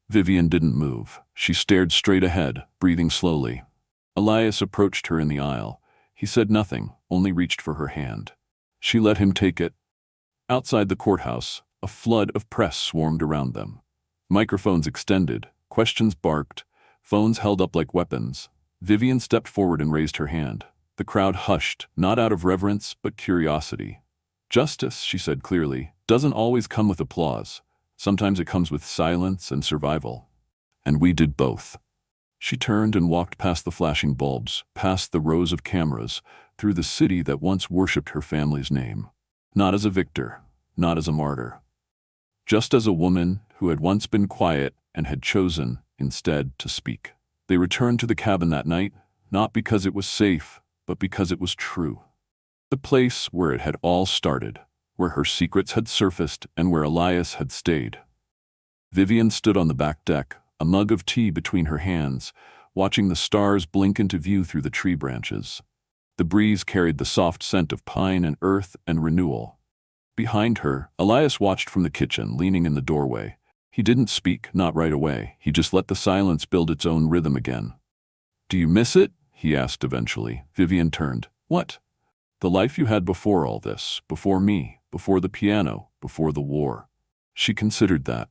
Vivian didn't move. She stared straight ahead, breathing slowly. Elias approached her in the aisle. He said nothing, only reached for her hand. She let him take it. Outside the courthouse, a flood of press swarmed around them. Microphones extended, questions barked, phones held up like weapons. Vivian stepped forward and raised her hand. The crowd hushed, not out of reverence, but curiosity. Justice, she said clearly, doesn't always come with applause. Sometimes it comes with silence and survival. And we did both. She turned and walked past the flashing bulbs, past the rows of cameras, through the city that once worshipped her family's name. Not as a victor, not as a martyr. Just as a woman who had once been quiet and had chosen, instead, to speak. They returned to the cabin that night, not because it was safe, but because it was true. The place where it had all started. where her secrets had surfaced and where Elias had stayed. Vivian stood on the back deck, a mug of tea between her hands, watching the stars blink into view through the tree branches. The breeze carried the soft scent of pine and earth and renewal. Behind her, Elias watched from the kitchen, leaning in the doorway. He didn't speak, not right away. He just let the silence build its own rhythm again. "Do you miss it?" he asked eventually. Vivian turned. "What?" "The life you had before all this, before me, before the piano, before the war." She considered that.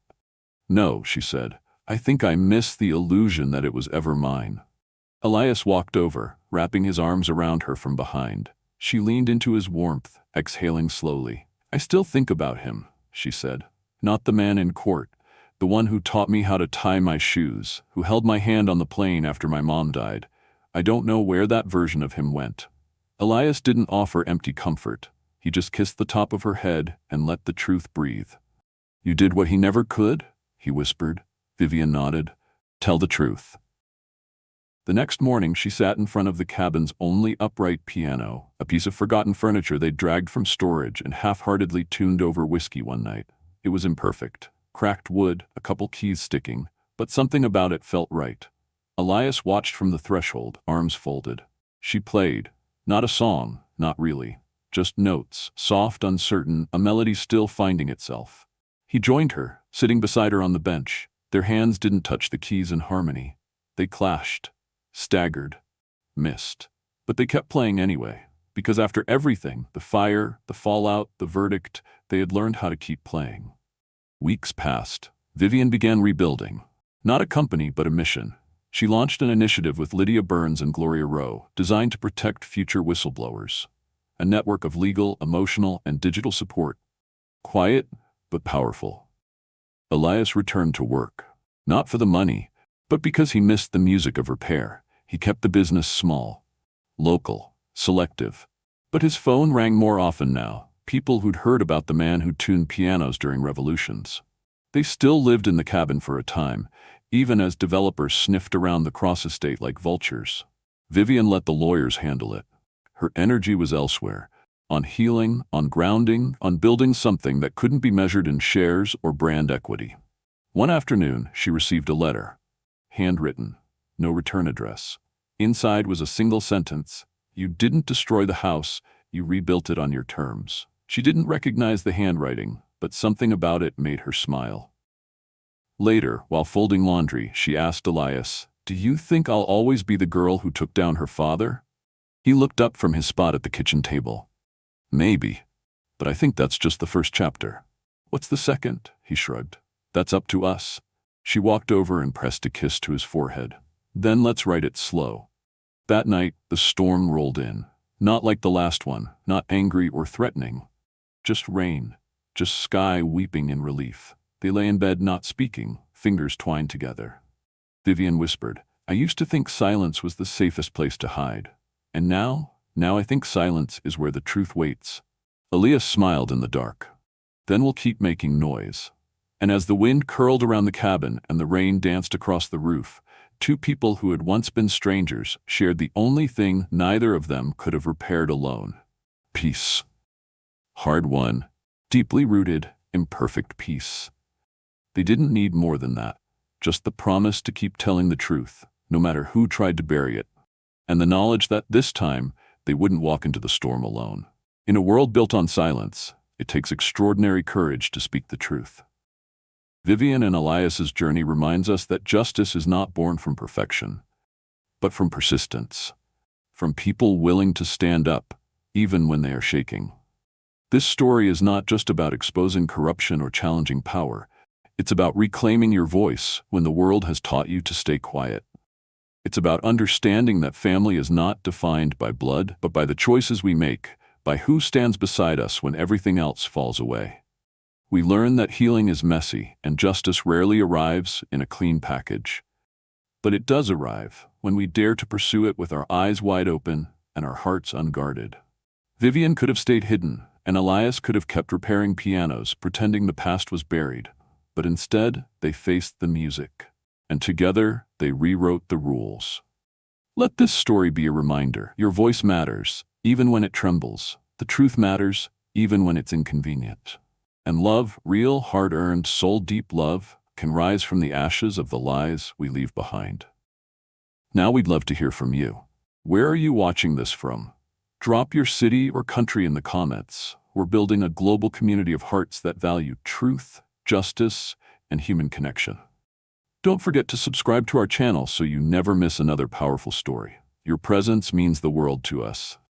"No," she said. "I think I miss the illusion that it was ever mine." Elias walked over, wrapping his arms around her from behind. She leaned into his warmth, exhaling slowly. "I still think about him," she said. "Not the man in court, the one who taught me how to tie my shoes, who held my hand on the plane after my mom died. I don't know where that version of him went." Elias didn't offer empty comfort. He just kissed the top of her head and let the truth breathe. "You did what he never could?" he whispered. Vivian nodded. "Tell the truth." The next morning she sat in front of the cabin's only upright piano, a piece of forgotten furniture they'd dragged from storage and half-heartedly tuned over whiskey one night. It was imperfect. Cracked wood, a couple keys sticking, but something about it felt right. Elias watched from the threshold, arms folded. She played. Not a song, not really. Just notes, soft, uncertain, a melody still finding itself. He joined her, sitting beside her on the bench. Their hands didn't touch the keys in harmony. They clashed, staggered, missed. But they kept playing anyway, because after everything, the fire, the fallout, the verdict, they had learned how to keep playing. Weeks passed. Vivian began rebuilding. Not a company, but a mission. She launched an initiative with Lydia Burns and Gloria Rowe, designed to protect future whistleblowers. A network of legal, emotional, and digital support. Quiet, but powerful. Elias returned to work. Not for the money, but because he missed the music of repair. He kept the business small, local, selective. But his phone rang more often now. People who'd heard about the man who tuned pianos during revolutions. They still lived in the cabin for a time, even as developers sniffed around the Cross estate like vultures. Vivian let the lawyers handle it. Her energy was elsewhere, on healing, on grounding, on building something that couldn't be measured in shares or brand equity. One afternoon, she received a letter. Handwritten, no return address. Inside was a single sentence. "You didn't destroy the house, you rebuilt it on your terms." She didn't recognize the handwriting, but something about it made her smile. Later, while folding laundry, she asked Elias, "Do you think I'll always be the girl who took down her father?" He looked up from his spot at the kitchen table. "Maybe, but I think that's just the first chapter." "What's the second?" he shrugged. "That's up to us." She walked over and pressed a kiss to his forehead. "Then let's write it slow." That night, the storm rolled in. Not like the last one, not angry or threatening. Just rain, just sky weeping in relief. They lay in bed not speaking, fingers twined together. Vivian whispered, "I used to think silence was the safest place to hide. And now I think silence is where the truth waits." Elias smiled in the dark. "Then we'll keep making noise." And as the wind curled around the cabin and the rain danced across the roof, two people who had once been strangers shared the only thing neither of them could have repaired alone. Peace. Hard-won, deeply rooted, imperfect peace. They didn't need more than that, just the promise to keep telling the truth, no matter who tried to bury it, and the knowledge that this time they wouldn't walk into the storm alone. In a world built on silence, it takes extraordinary courage to speak the truth. Vivian and Elias's journey reminds us that justice is not born from perfection, but from persistence, from people willing to stand up, even when they are shaking. This story is not just about exposing corruption or challenging power. It's about reclaiming your voice when the world has taught you to stay quiet. It's about understanding that family is not defined by blood, but by the choices we make, by who stands beside us when everything else falls away. We learn that healing is messy and justice rarely arrives in a clean package. But it does arrive when we dare to pursue it with our eyes wide open and our hearts unguarded. Vivian could have stayed hidden, and Elias could have kept repairing pianos, pretending the past was buried. But instead, they faced the music, and together they rewrote the rules. Let this story be a reminder. Your voice matters, even when it trembles. The truth matters, even when it's inconvenient. And love, real, hard-earned, soul-deep love, can rise from the ashes of the lies we leave behind. Now we'd love to hear from you. Where are you watching this from? Drop your city or country in the comments. We're building a global community of hearts that value truth, justice, and human connection. Don't forget to subscribe to our channel so you never miss another powerful story. Your presence means the world to us.